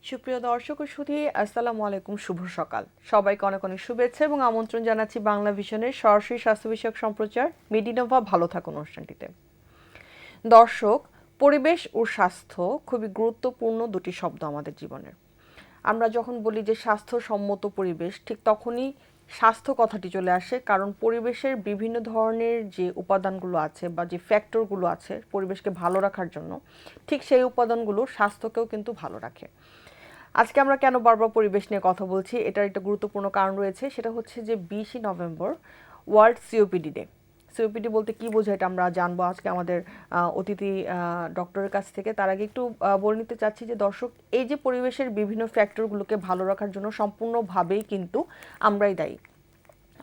সুপ্রিয় দর্শক ও সুধী, আসসালামু আলাইকুম, শুভ সকাল। সবাইকে অনেক অনেক শুভেচ্ছা এবং আমন্ত্রণ জানাচ্ছি বাংলা ভিশনের সরাসরি স্বাস্থ্য বিষয়ক সম্প্রচার মেডিনোভা ভালো থাকুন অনুষ্ঠানটিতে। দর্শক, পরিবেশ ও স্বাস্থ্য খুবই গুরুত্বপূর্ণ দুটি শব্দ আমাদের জীবনের। আমরা যখন বলি যে স্বাস্থ্যসম্মত পরিবেশ, ঠিক তখনই স্বাস্থ্য কথাটি চলে আসে, কারণ পরিবেশের বিভিন্ন ধরনের যে উপাদানগুলো আছে বা যে ফ্যাক্টরগুলো আছে পরিবেশকে ভালো রাখার জন্য, ঠিক সেই উপাদানগুলো স্বাস্থ্যকেও কিন্তু ভালো রাখে। আজকে আমরা কেন বারবার পরিবেশ নিয়ে কথা বলছি, এটার একটা গুরুত্বপূর্ণ কারণ রয়েছে। সেটা হচ্ছে যে 20 November world COPD day. COPD বলতে কি বোঝায় এটা আমরা জানবো আজকে আমাদের অতিথি ডক্টরের কাছ থেকে। তার আগে একটু বলে নিতে চাচ্ছি যে দর্শক, এই যে পরিবেশের বিভিন্ন ফ্যাক্টরগুলোকে ভালো রাখার জন্য সম্পূর্ণভাবেই কিন্তু আমরাই দায়ী।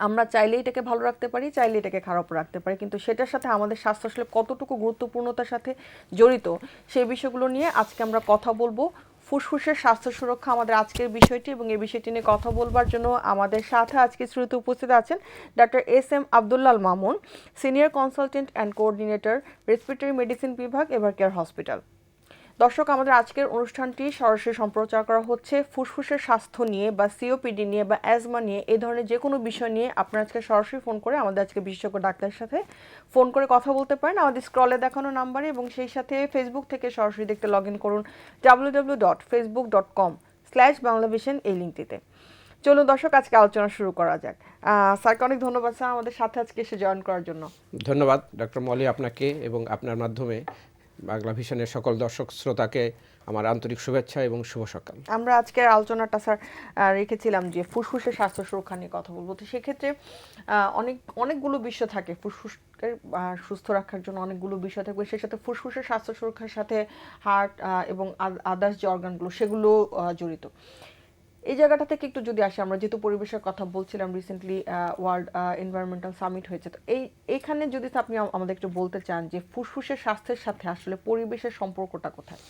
আমরা চাইলে এটাকে ভালো রাখতে পারি, চাইলে এটাকে খারাপ রাখতে পারি, কিন্তু সেটার সাথে আমাদের স্বাস্থ্য আসলে কতটুকু গুরুত্বপূর্ণতার সাথে জড়িত, সেই বিষয়গুলো নিয়ে আজকে আমরা কথা বলবো। ফুসফুসের স্বাস্থ্য সুরক্ষা আমাদের আজকের বিষয়টি, এবং এই বিষয়টি নিয়ে কথা বলবার জন্য আমাদের সাথে আজকে শ্রুতিতে উপস্থিত আছেন doctor S M Abdullal Mamun, senior consultant and coordinator, respiratory medicine বিভাগ, এভারকেয়ার হসপিটাল। দর্শক, আমাদের আজকের অনুষ্ঠানটি সরাসরি সম্প্রচার করা হচ্ছে ফুসফুসের স্বাস্থ্য নিয়ে বা সিওপিডি নিয়ে বা অ্যাজমা নিয়ে, এই ধরনের যে কোনো বিষয় নিয়ে আপনারা আজকে সরাসরি ফোন করে আমাদের আজকে বিশেষজ্ঞ ডাক্তারের সাথে ফোন করে কথা বলতে পারেন আমাদের স্ক্রলে দেখানো নাম্বারে, এবং সেই সাথে ফেসবুক থেকে সরাসরি দেখতে লগ ইন করুন www.facebook.com/banglavision এই লিঙ্কটিতে। চলুন দর্শক, আজকে আলোচনা শুরু করা যাক। স্যারকে অনেক ধন্যবাদ স্যার আমাদের সাথে আজকে এসে জয়েন করার জন্য। ধন্যবাদ ডক্টর মলি, আপনাকে এবং আপনার মাধ্যমে বাংলা ভিশনের সকল দর্শক শ্রোতাকে আমার আন্তরিক শুভেচ্ছা এবং শুভ সকাল। আমরা আজকের আলোচনাটা স্যার রেখেছিলাম যে ফুসফুসের স্বাস্থ্য সুরক্ষা নিয়ে কথা বলবো। তো সেক্ষেত্রে অনেকগুলো বিষয় থাকে ফুসফুসকে সুস্থ রাখার জন্য, অনেকগুলো বিষয় থাকবে। সেই সাথে ফুসফুসের স্বাস্থ্য সুরক্ষার সাথে হার্ট এবং আদার্স যে অর্গানগুলো সেগুলো জড়িত। এই জায়গাটা থেকে একটু যদি আসি, আমরা যেহেতু পরিবেশের কথা বলছিলাম, রিসেন্টলি ওয়ার্ল্ড এনভায়রনমেন্টাল সামিট হয়েছে, তো এইখানে যদি আপনি আমাদের একটু বলতে চান যে ফুসফুসের স্বাস্থ্যের সাথে আসলে পরিবেশের সম্পর্কটা কোথায়?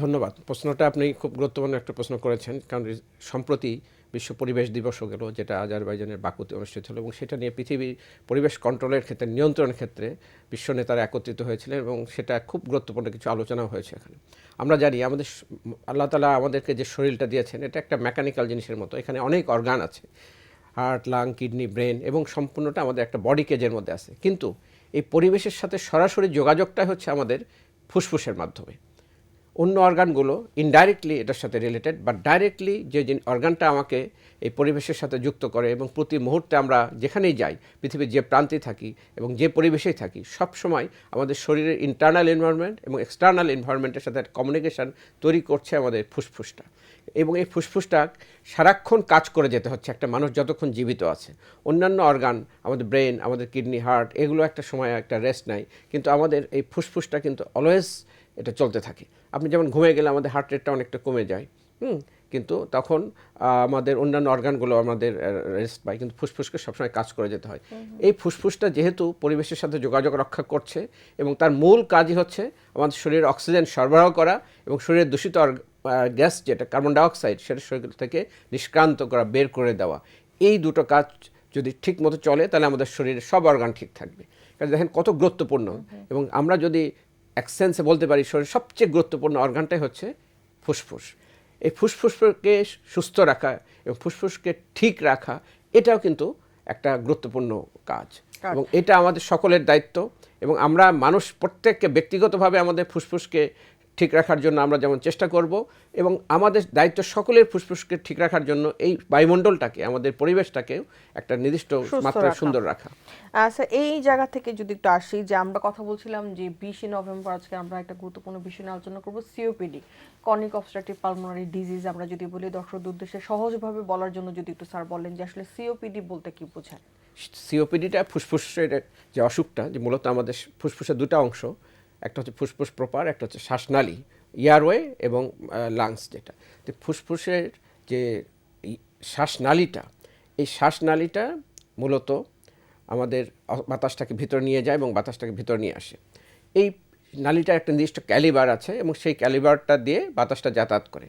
ধন্যবাদ, প্রশ্নটা আপনি খুব গুরুত্বপূর্ণ একটা প্রশ্ন করেছেন, কারণ সম্প্রতি বিশ্ব পরিবেশ দিবসও গেল, যেটা আজারবাইজানের বাকুতে অনুষ্ঠিত হলো, এবং সেটা নিয়ে পৃথিবীর পরিবেশ কন্ট্রোলের ক্ষেত্রে, নিয়ন্ত্রণের ক্ষেত্রে বিশ্ব নেতারা একত্রিত হয়েছিলেন, এবং সেটা খুব গুরুত্বপূর্ণ কিছু আলোচনাও হয়েছে এখানে। আমরা জানি আমাদের আল্লাহ তাআলা আমাদেরকে যে শরীরটা দিয়েছেন, এটা একটা মেকানিক্যাল জিনিসের মতো। এখানে অনেক অর্গান আছে, হার্ট, লাং, কিডনি, ব্রেন, এবং সম্পূর্ণটা আমাদের একটা বডি কেজের মধ্যে আছে। কিন্তু এই পরিবেশের সাথে সরাসরি যোগাযোগটা হচ্ছে আমাদের ফুসফুসের মাধ্যমে। অন্য অর্গানগুলো ইনডাইরেক্টলি এটার সাথে রিলেটেড, বাট ডাইরেক্টলি যে অর্গানটা আমাকে এই পরিবেশের সাথে যুক্ত করে, এবং প্রতি মুহূর্তে আমরা যেখানেই যাই, পৃথিবীর যে প্রান্তে থাকি এবং যে পরিবেশেই থাকি, সব সময় আমাদের শরীরের ইন্টারনাল এনভায়রনমেন্ট এবং এক্সটার্নাল এনভায়রনমেন্টের সাথে কমিউনিকেশন তৈরি করছে আমাদের ফুসফুসটা। এবং এই ফুসফুসটা সারাক্ষণ কাজ করে যেতে হচ্ছে একটা মানুষ যতক্ষণ জীবিত আছে। অন্যান্য অর্গান, আমাদের ব্রেন, আমাদের কিডনি, হার্ট, এগুলো একটা সময় একটা রেস্ট নেয়, কিন্তু আমাদের এই ফুসফুসটা কিন্তু অলওয়েজ এটা চলতে থাকে। আপনি যেমন ঘুমিয়ে গেলে আমাদের হার্ট রেটটা অনেকটা কমে যায়, কিন্তু তখন আমাদের অন্যান্য অর্গানগুলো আমাদের রেস্ট পায়, কিন্তু ফুসফুসকে সবসময় কাজ করে যেতে হয়। এই ফুসফুসটা যেহেতু পরিবেশের সাথে যোগাযোগ রক্ষা করছে, এবং তার মূল কাজই হচ্ছে আমাদের শরীরে অক্সিজেন সরবরাহ করা, এবং শরীরের দূষিত গ্যাস যেটা কার্বন ডাইঅক্সাইড, সেটা শরীর থেকে নিষ্ক্রান্ত করা, বের করে দেওয়া। এই দুটো কাজ যদি ঠিক মতো চলে, তাহলে আমাদের শরীরের সব অর্গান ঠিক থাকবে। কারণ দেখেন কত গুরুত্বপূর্ণ। এবং আমরা যদি এক সেন্সে বলতে পারি, শরীরের সবচেয়ে গুরুত্বপূর্ণ অর্গানটাই হচ্ছে ফুসফুস। এই ফুসফুসকে সুস্থ রাখা এবং ফুসফুসকে ঠিক রাখা, এটাও কিন্তু একটা গুরুত্বপূর্ণ কাজ, এবং এটা আমাদের সকলের দায়িত্ব। এবং আমরা মানুষ প্রত্যেককে ব্যক্তিগতভাবে আমাদের ফুসফুসকে ঠিক রাখার জন্য আমরা যেমন চেষ্টা করব, এবং আমাদের দায়িত্ব সকলের ফুসফুসকে ঠিক রাখার জন্য এই বায়ুমণ্ডলটাকে, আমাদের পরিবেশটাকেও একটা নির্দিষ্ট মাত্রায় সুন্দর রাখা। আচ্ছা, এই জায়গা থেকে যদি একটু আসি, যে আমরা কথা বলছিলাম যে 20 নভেম্বর আজকে আমরা একটা গুরুত্বপূর্ণ বিষয় নিয়ে আলোচনা করব, COPD, chronic obstructive pulmonary disease. আমরা যদি বলি দর্শকদের উদ্দেশ্যে সহজভাবে বলার জন্য যদি একটু স্যার বলেন যে আসলে সিওপিডি বলতে কি বোঝায়? সিওপিডিটা ফুসফুসের যে অসুখটা, যে মূলত আমাদের ফুসফুসের দুটো অংশ, একটা হচ্ছে ফুসফুস প্রপার, একটা হচ্ছে শ্বাসনালী, ইয়ারওয়ে এবং লাংস। যেটা তো ফুসফুসের যে শ্বাসনালীটা, এই শ্বাসনালীটা মূলত আমাদের বাতাসটাকে ভিতরে নিয়ে যায় এবং বাতাসটাকে ভিতরে নিয়ে আসে। এই নালীটার একটা নির্দিষ্ট ক্যালিবার আছে, এবং সেই ক্যালিবারটা দিয়ে বাতাসটা যাতায়াত করে।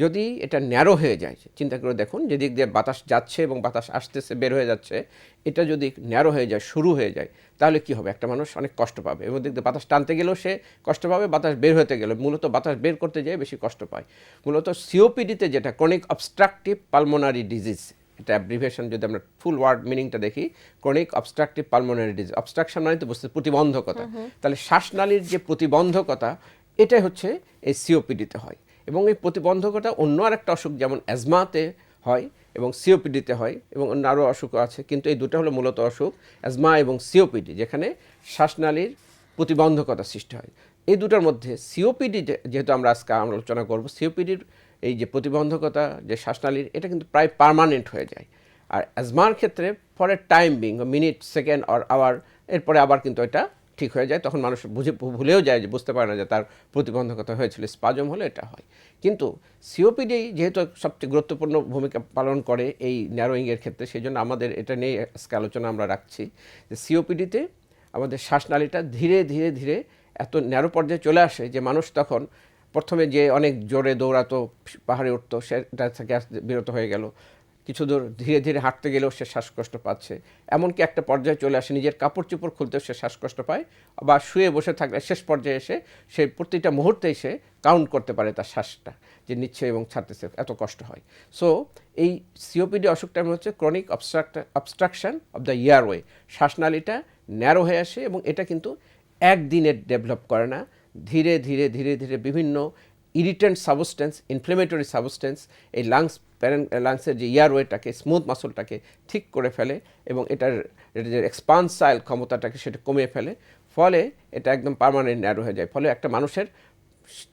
যদি এটা ন্যারো হয়ে যায়, চিন্তা করে দেখুন যেদিক দিয়ে বাতাস যাচ্ছে এবং বাতাস আসতেছে বের হয়ে যাচ্ছে, এটা যদি ন্যারো হয়ে যায়, শুরু হয়ে যায়, তাহলে কি হবে? একটা মানুষ অনেক কষ্ট পাবে এবং দিক দিয়ে বাতাস টানতে গেলেও সে কষ্ট পাবে, বাতাস বের হতে গেলে মূলত বাতাস বের করতে যেয়ে বেশি কষ্ট পায়। মূলত সিওপিডিতে যেটা ক্রনিক অবস্ট্রাকটিভ পালমোনারি ডিজিজ, এটা অ্যাব্রিভিয়েশন যদি আমরা ফুল ওয়ার্ড মিনিংটা দেখি, chronic obstructive pulmonary disease, obstruction মানে তো বুঝতে প্রতিবন্ধকতা, তাহলে শ্বাসনালীর যে প্রতিবন্ধকতা এটাই হচ্ছে এই সিওপিডিতে হয়। এবং এই প্রতিবন্ধকতা অন্য আরেকটা অসুখ যেমন অ্যাজমাতে হয় এবং সিওপিডিতে হয় এবং অন্য আরও অসুখও আছে, কিন্তু এই দুটো হলো মূলত অসুখ, অ্যাজমা এবং সিওপিডি, যেখানে শ্বাসনালীর প্রতিবন্ধকতা সৃষ্টি হয়। এই দুটোর মধ্যে সিওপিডি যেহেতু আমরা আজকে আলোচনা করব, সিওপিডির এই যে প্রতিবন্ধকতা যে শ্বাসনালীর, এটা কিন্তু প্রায় পার্মানেন্ট হয়ে যায়। আর অ্যাজমার ক্ষেত্রে for a time being, minute, second or hour, এরপরে আবার কিন্তু এটা ঠিক হয়ে যায়, তখন মানুষ ভুলেও যায়, যে বুঝতে পারে না যে তার প্রতিবন্ধকতা হয়েছিল, স্পাজম হলে এটা হয়। কিন্তু সিওপিডি যেহেতু সবচেয়ে গুরুত্বপূর্ণ ভূমিকা পালন করে এই ন্যারোয়িংয়ের ক্ষেত্রে, সেই জন্য আমাদের এটা নিয়ে আজকে আলোচনা আমরা রাখছি যে সিওপিডিতে আমাদের শ্বাসনালীটা ধীরে ধীরে ধীরে এত ন্যারো পর্যায়ে চলে আসে যে মানুষ তখন প্রথমে যে অনেক জোরে দৌড়াতো, পাহাড়ে উঠতো, সেটা থেকে বিরত হয়ে গেল, কিছু দূর ধীরে ধীরে হাঁটতে গেলেও সে শ্বাসকষ্ট পাচ্ছে, এমনকি একটা পর্যায়ে চলে আসে নিজের কাপড় চোপড় খুলতেও সে শ্বাসকষ্ট পায়, বা শুয়ে বসে থাকলে শেষ পর্যায়ে এসে সে প্রতিটা মুহূর্তেই সে কাউন্ট করতে পারে তার শ্বাসটা যে নিচ্ছে এবং ছাড়তেছে, এত কষ্ট হয়। সো এই সিওপিডি অসুখটার হচ্ছে chronic obstruction of the airway, শ্বাসনালীটা ন্যারো হয়ে আসে এবং এটা কিন্তু একদিনে ডেভেলপ করে না, ধীরে ধীরে ধীরে ধীরে বিভিন্ন ইরিটেন্ট সাবস্টেন্স, ইনফ্লেমেটরি সাবস্টেন্স এই লাংসের যে এয়ারওয়েটাকে, স্মুথ মাসলটাকে ঠিক করে ফেলে এবং এটার যে এক্সপানসাইল ক্ষমতাটাকে সেটা কমিয়ে ফেলে, ফলে এটা একদম পার্মানেন্ট ন্যারো হয়ে যায়। ফলে একটা মানুষের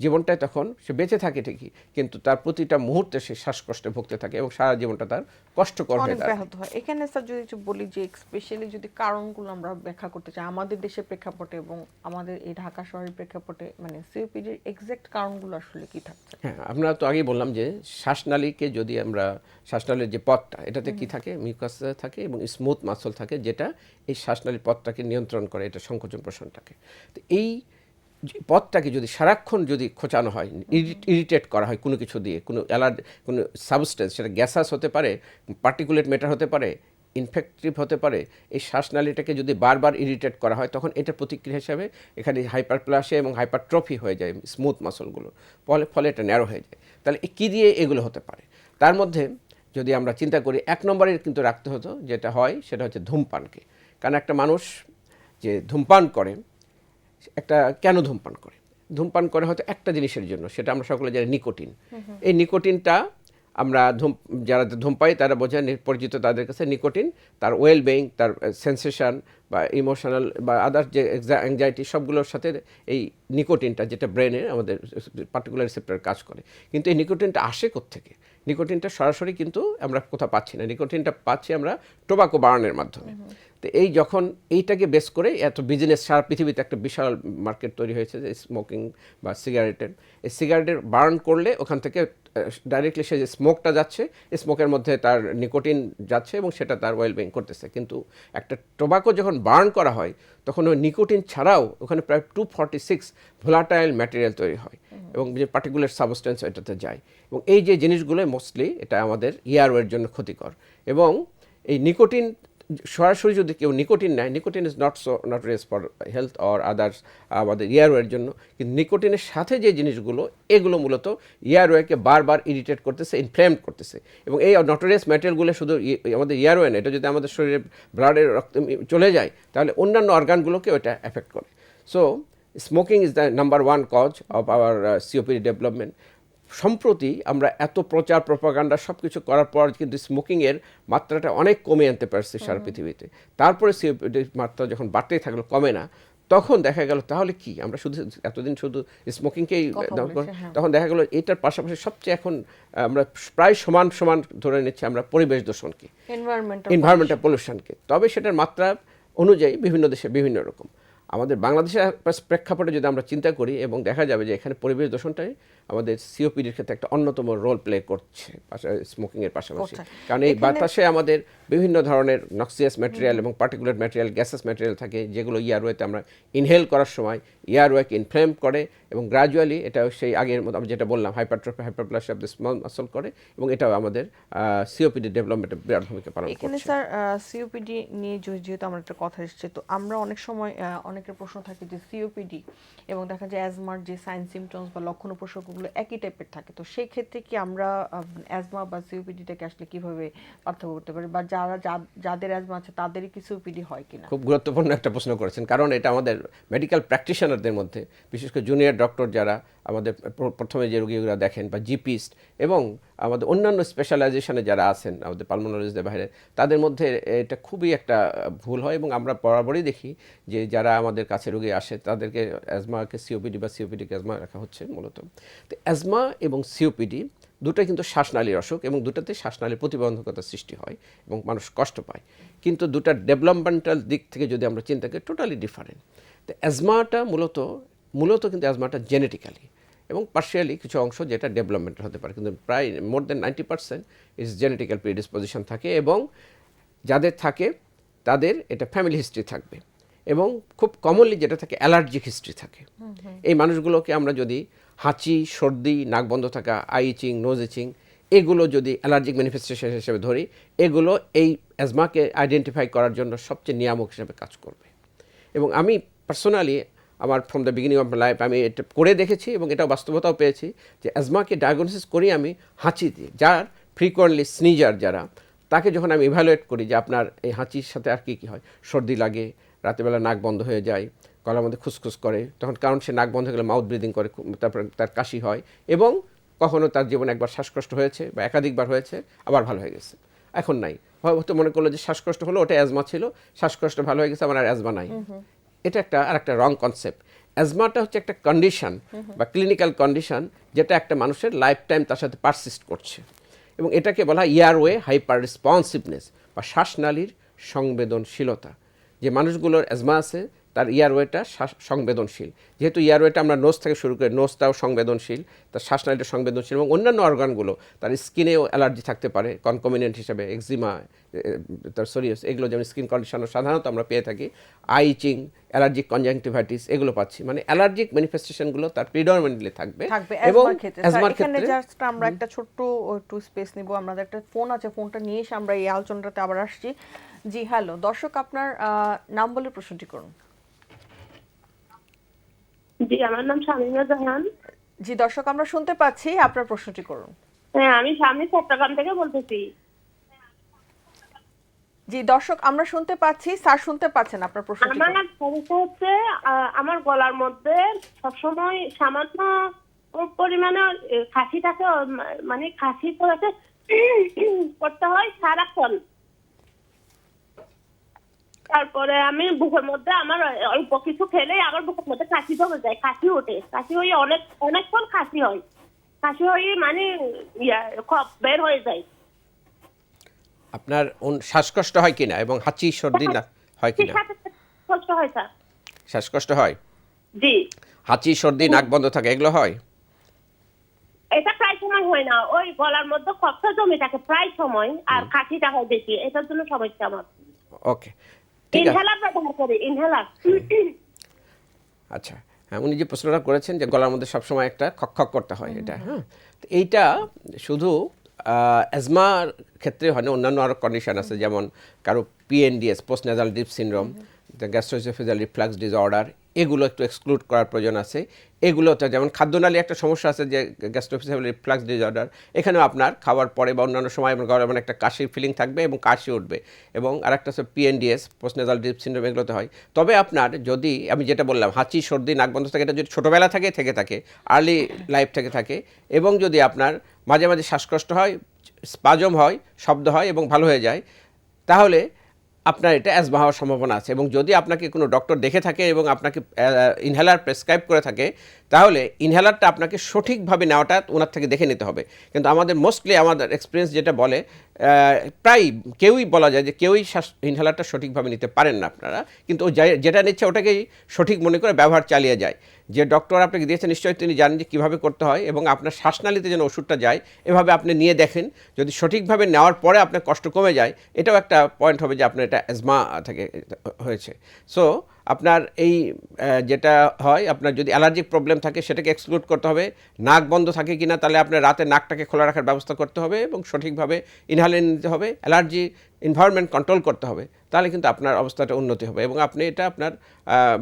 জীবনটায় তখন সে বেঁচে থাকে ঠিকই, কিন্তু তার প্রতিটা মুহূর্তে সে শ্বাসকষ্টে ভুগতে থাকে এবং সারা জীবনটা তার কষ্টকর হয়ে অনেক দাঁড়ায়। ব্যাহত হয়। এখানে স্যার যদি একটু বলি যে স্পেশালি যদি কারণগুলো আমরা ব্যাখ্যা করতে চাই আমাদের দেশের প্রেক্ষাপটে এবং আমাদের এই ঢাকা শহরের প্রেক্ষাপটে, মানে সিওপিডির এক্সাক্ট কারণগুলো আসলে কি থাকছে? হ্যাঁ, আমরা তো আগেই বললাম যে শ্বাসনালীকে যদি আমরা, শ্বাসনালীর যে পথটা, এটাতে কি থাকে, মিউকাস থাকে এবং স্মুথ মাসল থাকে, যেটা এই শ্বাসনালীর পথটাকে নিয়ন্ত্রণ করে, এটা সংকোচন প্রসারণটাকে। তো এই যে পথটাকে যদি সারাক্ষণ যদি খোঁচানো হয়, ইরিটেট করা হয় কোনো কিছু দিয়ে, কোনো কোনো সাবস্টেন্স, সেটা গ্যাসাস হতে পারে, পার্টিকুলেট ম্যাটার হতে পারে, ইনফেক্টিভ হতে পারে, এই শ্বাসনালীটাকে যদি বারবার ইরিটেট করা হয়, তখন এটা প্রতিক্রিয়া হিসাবে এখানে হাইপারপ্লাসিয়া এবং হাইপারট্রফি হয়ে যায় স্মুথ মাসলগুলো, ফলে এটা ন্যারো হয়ে যায়। তাহলে কী দিয়ে এগুলো হতে পারে? তার মধ্যে যদি আমরা চিন্তা করি, এক নম্বরে কিন্তু রাখতে হতো যেটা হয় সেটা হচ্ছে ধূমপানকে। কারণ একটা মানুষ যে ধূমপান করে, একটা কেন ধূমপান করে? ধূমপান করে হয়তো একটা জিনিসের জন্য, সেটা আমরা সকলে জানি, নিকোটিন। এই নিকোটিনটা আমরা যারা ধূমপাই তারা বোঝেন, পরিচিত তাদের কাছে, নিকোটিন তার ওয়েল বিইং, তার সেন্সেশন বা ইমোশনাল বা আদার যে অ্যাংজাইটি, সবগুলোর সাথে এই নিকোটিনটা, যেটা ব্রেনে আমাদের পার্টিকুলার রিসেপ্টর কাজ করে। কিন্তু এই নিকোটিনটা আসে কোত্থেকে? নিকোটিনটা সরাসরি কিন্তু আমরা কোথাও পাচ্ছি না, নিকোটিনটা পাচ্ছি আমরা টোবাকো বার্নের মাধ্যমে। তো এই যখন এইটাকে বেস করে এত বিজনেস, সারা পৃথিবীতে একটা বিশাল মার্কেট তৈরি হয়েছে যে স্মোকিং বা সিগারেটের। এই সিগারেটের বার্ন করলে ওখান থেকে ডাইরেক্টলি সে যে স্মোকটা যাচ্ছে, এই স্মোকের মধ্যে তার নিকোটিন যাচ্ছে এবং সেটা তার ওয়েলবিং করতেছে। কিন্তু একটা টোবাকো যখন বার্ন করা হয়, তখন ওই নিকোটিন ছাড়াও ওখানে প্রায় 246 ভোলাটাইল ম্যাটেরিয়াল তৈরি হয় এবং যে পার্টিকুলার সাবস্টেন্স এটাতে যায়। এবং এই যে জিনিসগুলো মোস্টলি এটা আমাদের এয়ারওয়ের জন্য ক্ষতিকর। এবং এই নিকোটিন সরাসরি যদি কেউ নিকোটিন নেয়, nicotine is not race for health or others, আমাদের ইয়ারওয়ের জন্য। কিন্তু নিকোটিনের সাথে যে জিনিসগুলো, এগুলো মূলত ইয়ারওয়েকে বারবার ইরিটেট করতেছে, ইনফ্লেম করতেছে। এবং এই নটোরিয়াস ম্যাটেরিয়ালগুলো শুধু আমাদের ইয়ারওয়ে না, এটা যদি আমাদের শরীরে ব্লাডের রক্ত চলে যায়, তাহলে অন্যান্য অর্গানগুলোকে ওটা এফেক্ট করে। So smoking is the number one cause of our COPD development. সম্প্রতি আমরা এত প্রচার প্রপাগান্ডা সব কিছু করার পর কিন্তু স্মোকিংয়ের মাত্রাটা অনেক কমে আনতে পারছি সারা পৃথিবীতে। তারপরে সিওপিডির মাত্রা যখন বাড়তেই থাকলো, কমে না, তখন দেখা গেল তাহলে কি, আমরা শুধু এতদিন শুধু স্মোকিংকেই, তখন দেখা গেল এটার পাশাপাশি সবচেয়ে এখন আমরা প্রায় সমান সমান ধরে নিচ্ছি আমরা পরিবেশ দূষণকে, এনভায়রনমেন্টাল পলিউশনকে। তবে সেটার মাত্রা অনুযায়ী বিভিন্ন দেশে বিভিন্ন রকম। আমাদের বাংলাদেশের প্রেক্ষাপটে যদি আমরা চিন্তা করি, এবং দেখা যাবে যে এখানে পরিবেশ দূষণটাই আমাদের সিওপিডির ক্ষেত্রে একটা অন্যতম রোল প্লে করছে স্মোকিংয়ের পাশাপাশি। কারণ এই বাতাসে আমাদের বিভিন্ন ধরনের নক্সিয়াস ম্যাটেরিয়াল এবং পার্টিকুলার ম্যাটেরিয়াল, গ্যাসেস ম্যাটেরিয়াল থাকে, যেগুলো ইয়ারওয়েতে আমরা ইনহেল করার সময় ইয়ারওয়েকে ইনফ্লেম করে এবং গ্রাজুয়ালি এটা সেই আগের মতো আমি যেটা বললাম hypertrophy hyperplasia of the small muscle করে, এবং এটাও আমাদের সিওপিডি ডেভেলপমেন্টে বিরাট ভূমিকা পালন এখানে করছে। স্যার সিওপিডি নিয়ে যেহেতু আমার একটা কথা এসেছে, তো আমরা অনেক সময় অনেকের প্রশ্ন থাকে যে সিওপিডি এবং দেখা যায় অ্যাজমার যে সাইন সিমটমস বা লক্ষণ উপসর্গগুলো একই টাইপের থাকে, তো সেই ক্ষেত্রে কি আমরা অ্যাজমা বা সিওপিডিটাকে আসলে কিভাবে পার্থক্য করতে পারি, বা যাদের অ্যাজমা আছে তাদেরই কি সিওপিডি হয় কিনা? খুব গুরুত্বপূর্ণ একটা প্রশ্ন করেছেন, কারণ এটা আমাদের মেডিকেল প্র্যাকটিশনারদের মধ্যে, বিশেষ করে জুনিয়র ডক্টর যারা আমাদের প্রথমে যে রোগীরা দেখেন বা জিপিস্ট এবং আমাদের অন্যান্য স্পেশালাইজেশনে যারা আছেন আমাদের পালমোনোলজিস্টদের বাইরে, তাদের মধ্যে এটা খুবই একটা ভুল হয়। এবং আমরা বরাবরই দেখি যে যারা আমাদের কাছে রোগী আসে তাদেরকে অ্যাজমাকে সিওপিডি বা সিওপিডিকে অ্যাজমা রাখা হচ্ছে মূলত। তো অ্যাজমা এবং সিওপিডি দুটোই কিন্তু শ্বাসনালীর অসুখ এবং দুটাতে শ্বাসনালীর প্রতিবন্ধকতা সৃষ্টি হয় এবং মানুষ কষ্ট পায়, কিন্তু দুটার ডেভেলপমেন্টাল দিক থেকে যদি আমরা চিন্তা করি টোটালি ডিফারেন্ট। তো অ্যাজমাটা মূলত কিন্তু অ্যাজমাটা জেনেটিক্যালি এবং পার্শিয়ালি কিছু অংশ যেটা ডেভেলপমেন্টাল হতে পারে, কিন্তু প্রায় মোর দেন 90% ইজ জেনেটিক্যাল প্রিডিসপোজিশন থাকে, এবং যাদের থাকে তাদের এটা ফ্যামিলি হিস্ট্রি থাকবে, এবং খুব কমনলি যেটা থাকে অ্যালার্জিক হিস্ট্রি থাকে। এই মানুষগুলোকে আমরা যদি হাঁচি, সর্দি, নাক বন্ধ থাকা, আই ইচিং, নোজ ইচিং, এগুলো যদি অ্যালার্জিক ম্যানিফেস্টেশন হিসেবে ধরি, এগুলো এই অ্যাজমাকে আইডেন্টিফাই করার জন্য সবচেয়ে নিয়ামক হিসেবে কাজ করবে। এবং আমি পার্সোনালি আমার from the beginning of my life আমি এটা করে দেখেছি এবং এটা বাস্তবতাও পেয়েছি যে অ্যাজমাকে ডায়াগনোসিস করি আমি হাঁচি দিয়ে, যার ফ্রিকোয়েন্টলি স্নিজার যারা, তাকে যখন আমি ইভ্যালুয়েট করি যে আপনার এই হাঁচির সাথে আর কী কী হয়, সর্দি লাগে, রাতেরবেলা নাক বন্ধ হয়ে যায়, গলার মধ্যে খুসখুস করে, তখন কারণ সে নাক বন্ধ হয়ে গেলে মাউথ ব্রিদিং করে, তারপরে তার কাশি হয়, এবং কখনও তার জীবনে একবার শ্বাসকষ্ট হয়েছে বা একাধিকবার হয়েছে, আবার ভালো হয়ে গেছে, এখন নাই। হয়তো মনে করলো যে শ্বাসকষ্ট হলো, ওটা অ্যাজমা ছিল, শ্বাসকষ্ট ভালো হয়ে গেছে, আমার আর অ্যাজমা নাই। এটা একটা রং কনসেপ্ট। অ্যাজমাটা হচ্ছে একটা কন্ডিশন বা ক্লিনিক্যাল কন্ডিশন যেটা একটা মানুষের লাইফ টাইম তার সাথে পারসিস্ট করছে, এবং এটাকে বলা হয় ইয়ারওয়ে হাইপার রেসপন্সিভনেস বা শ্বাসনালীর সংবেদনশীলতা। যে মানুষগুলোর অ্যাজমা আছে তার ইয়ারওয়েটা সংবেদনশীল, যেহেতু ইয়ারওয়েটা আমরা নোজ থেকে শুরু করি, নোজটাও সংবেদনশীল, তার শ্বাসনালীটা সংবেদনশীল, এবং অন্যান্য অর্গানগুলো তার স্কিনেও অ্যালার্জি থাকতে পারে কনকমিনেন্ট হিসেবে, এক্সিমা, তার সোরিয়াস, এগুলো যেমন স্কিন কন্ডিশনও সাধারণত আমরা পেয়ে থাকি, আই ইচিং, অ্যালার্জিক কনজাংটিভাইটিস, এগুলো পাচ্ছি, মানে অ্যালার্জিক ম্যানিফেস্টেশনগুলো তার প্রিডমিনেন্টলি থাকবে। এবং অ্যাজমার এখানে ক্ষেত্রে জাস্ট আমরা একটা ছোট্ট একটু স্পেস নিব, আমাদের একটা ফোন আছে, ফোনটা নিয়ে এসে আমরা এই আলোচনাটাতে আবার আসছি। জি হ্যালো দর্শক, আপনার নাম বলে প্রশ্নটি করুন। জি, আমার নাম শামিমা জাহান। জি দর্শক, আমরা শুনতে পাচ্ছি, আপনার প্রশ্নটি করুন। হ্যাঁ, আমি স্বামী চট্টগ্রাম থেকে বলতেছি। জি দর্শক, আমরা শুনতে পাচ্ছি, স্যার শুনতে পাচ্ছেন, আপনার প্রশ্নটি করুন। আমার সমস্যা হচ্ছে আমার গলার মধ্যে সবসময় সামান্য পরিমাণে খাসি থাকে, মানে খাসি করাতে করতে হয় সারাক্ষণ। তারপরে আমি বুকের মধ্যে আমার অল্প কিছু খেলে আমার বুকের মধ্যে কাশি জমে যায়, কাশি ওঠে, কাশি হয়ে অনেকক্ষণ কাশি হয়, কাশি হয়ে মানে বের হয়ে যায়। আপনার শ্বাসকষ্ট হয় কিনা এবং হাঁচি সর্দি না হয় কিনা? কষ্ট হয় স্যার। শ্বাসকষ্ট হয়, জি। হাঁচি সর্দি নাক বন্ধ থাকে, এগুলো হয়? এটা প্রায় সময় হয় না, ওই গলার মধ্যে কষ্ট জমে থাকে প্রায় সময়, আর কাশিটা হয় বেশি, এটার জন্য সমস্যা আমার। ওকে, ঠিক আছে। ইনহেলার ব্যবহার করি, ইনহেলার। আচ্ছা, হ্যাঁ, উনি যে প্রশ্নটা করেছেন যে গলার মধ্যে সবসময় একটা খক করতে হয়, এটা হ্যাঁ, তো এইটা শুধু অ্যাজমার ক্ষেত্রে হয় না, অন্যান্য আরও কন্ডিশন আছে, যেমন কারো PNDS, post nasal drip syndrome, gastroesophageal reflux disorder, এগুলো একটু এক্সক্লুড করার প্রয়োজন আছে। এগুলোতে যেমন খাদ্যনালী একটা সমস্যা আছে যে গ্যাস্ট্রোএসোফেজিয়াল রিফ্লাক্স ডিসঅর্ডার, এখানেও আপনার খাওয়ার পরে বা অন্যান্য সময় গলার মানে একটা কাশির ফিলিং থাকবে এবং কাশি উঠবে, এবং আরেকটা হচ্ছে পিএনডিএস, পোস্ট নেজাল ড্রিপ সিনড্রোম, এগুলোতে হয়। তবে আপনার যদি আমি যেটা বললাম হাঁচি সর্দি নাক বন্ধ থাকে, এটা যদি ছোটোবেলা থেকে থাকে আর্লি লাইফ থেকে থাকে, এবং যদি আপনার মাঝে মাঝে শ্বাসকষ্ট হয়, স্পাজম হয়, শব্দ হয় এবং ভালো হয়ে যায়, তাহলে আপনার এটা অ্যাজমা হওয়ার সম্ভাবনা আছে। এবং যদি আপনাকে কোনো ডক্টর দেখে থাকে এবং আপনাকে ইনহেলার প্রেসক্রাইব করে থাকে, তাহলে ইনহেলারটা আপনাকে সঠিকভাবে নেওয়াটা ওনার থেকে দেখে নিতে হবে। কিন্তু আমাদের মোস্টলি আমাদের এক্সপিরিয়েন্স যেটা বলে, প্রায় কেউই বলা যায় যে কেউই ইনহেলারটা সঠিকভাবে নিতে পারেন না আপনারা, কিন্তু যেটা নিচ্ছে ওটাকেই সঠিক মনে করে ব্যবহার চালিয়ে যায়। যে ডক্টর আপনাকে দিয়েছেন নিশ্চয়ই তিনি জানেন যে কীভাবে করতে হয়, এবং আপনার শ্বাসনালীতে যেন ওষুধটা যায় এভাবে আপনি নিয়ে দেখেন। যদি সঠিকভাবে নেওয়ার পরে আপনার কষ্ট কমে যায়, এটাও একটা পয়েন্ট হবে যে আপনার এটা অ্যাজমা থেকে হয়েছে। সো আপনার এই যেটা হয়, আপনার যদি অ্যালার্জিক প্রবলেম থাকে সেটাকে এক্সক্লুড করতে হবে। নাক বন্ধ থাকে কিনা, তাহলে আপনার রাতে নাকটাকে খোলা রাখার ব্যবস্থা করতে হবে এবং সঠিকভাবে ইনহেলার নিতে হবে। অ্যালার্জি এনভায়রনমেন্ট কন্ট্রোল করতে হবে, তাহলে কিন্তু আপনার অবস্থাটা উন্নতি হবে এবং আপনি এটা আপনার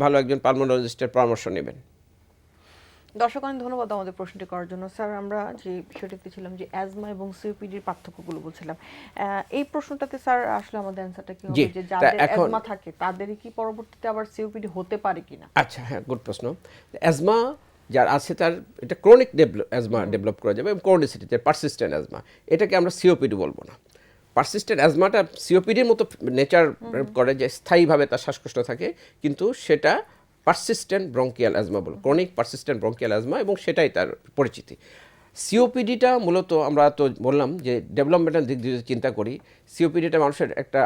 ভালো একজন পালমোনোলজিস্টের পরামর্শ নেবেন। দর্শক, অনেক ধন্যবাদ আমাদের প্রশ্নটি করার জন্য। স্যার, আমরা যে বিষয়টিতে ছিলাম যে অ্যাজমা এবং সিওপিডির পার্থক্যগুলো বলছিলাম, এই প্রশ্নটাতে স্যার আসলে আমাদের অ্যান্সারটা কি হবে যে যাদের অ্যাজমা থাকে তাদেরই কি পরবর্তীতে আবার সিওপিডি হতে পারে কিনা? আচ্ছা, হ্যাঁ, গুড প্রশ্ন। অ্যাজমা যার আছে তার এটা ক্রনিক অ্যাজমা ডেভেলপ করা যাবে এবং ক্রনিসিটি, পারসিস্টেন্ট অ্যাজমা, এটাকে আমরা সিওপিডি বলবো না। পারসিস্টেন্ট অ্যাজমাটা সিওপিডির মতো নেচার করে যে স্থায়ীভাবে তার শ্বাসকষ্ট থাকে, কিন্তু সেটা পারসিস্টেন্ট ব্রঙ্কিয়াল অ্যাজমা বলে, ক্রনিক পারসিস্টেন্ট ব্রঙ্কিয়াল অ্যাজমা, এবং সেটাই তার পরিচিতি। সিওপিডিটা মূলত আমরা তো বললাম যে ডেভেলপমেন্টাল দিক দিয়ে চিন্তা করি, সিওপিডিটা মানুষের একটা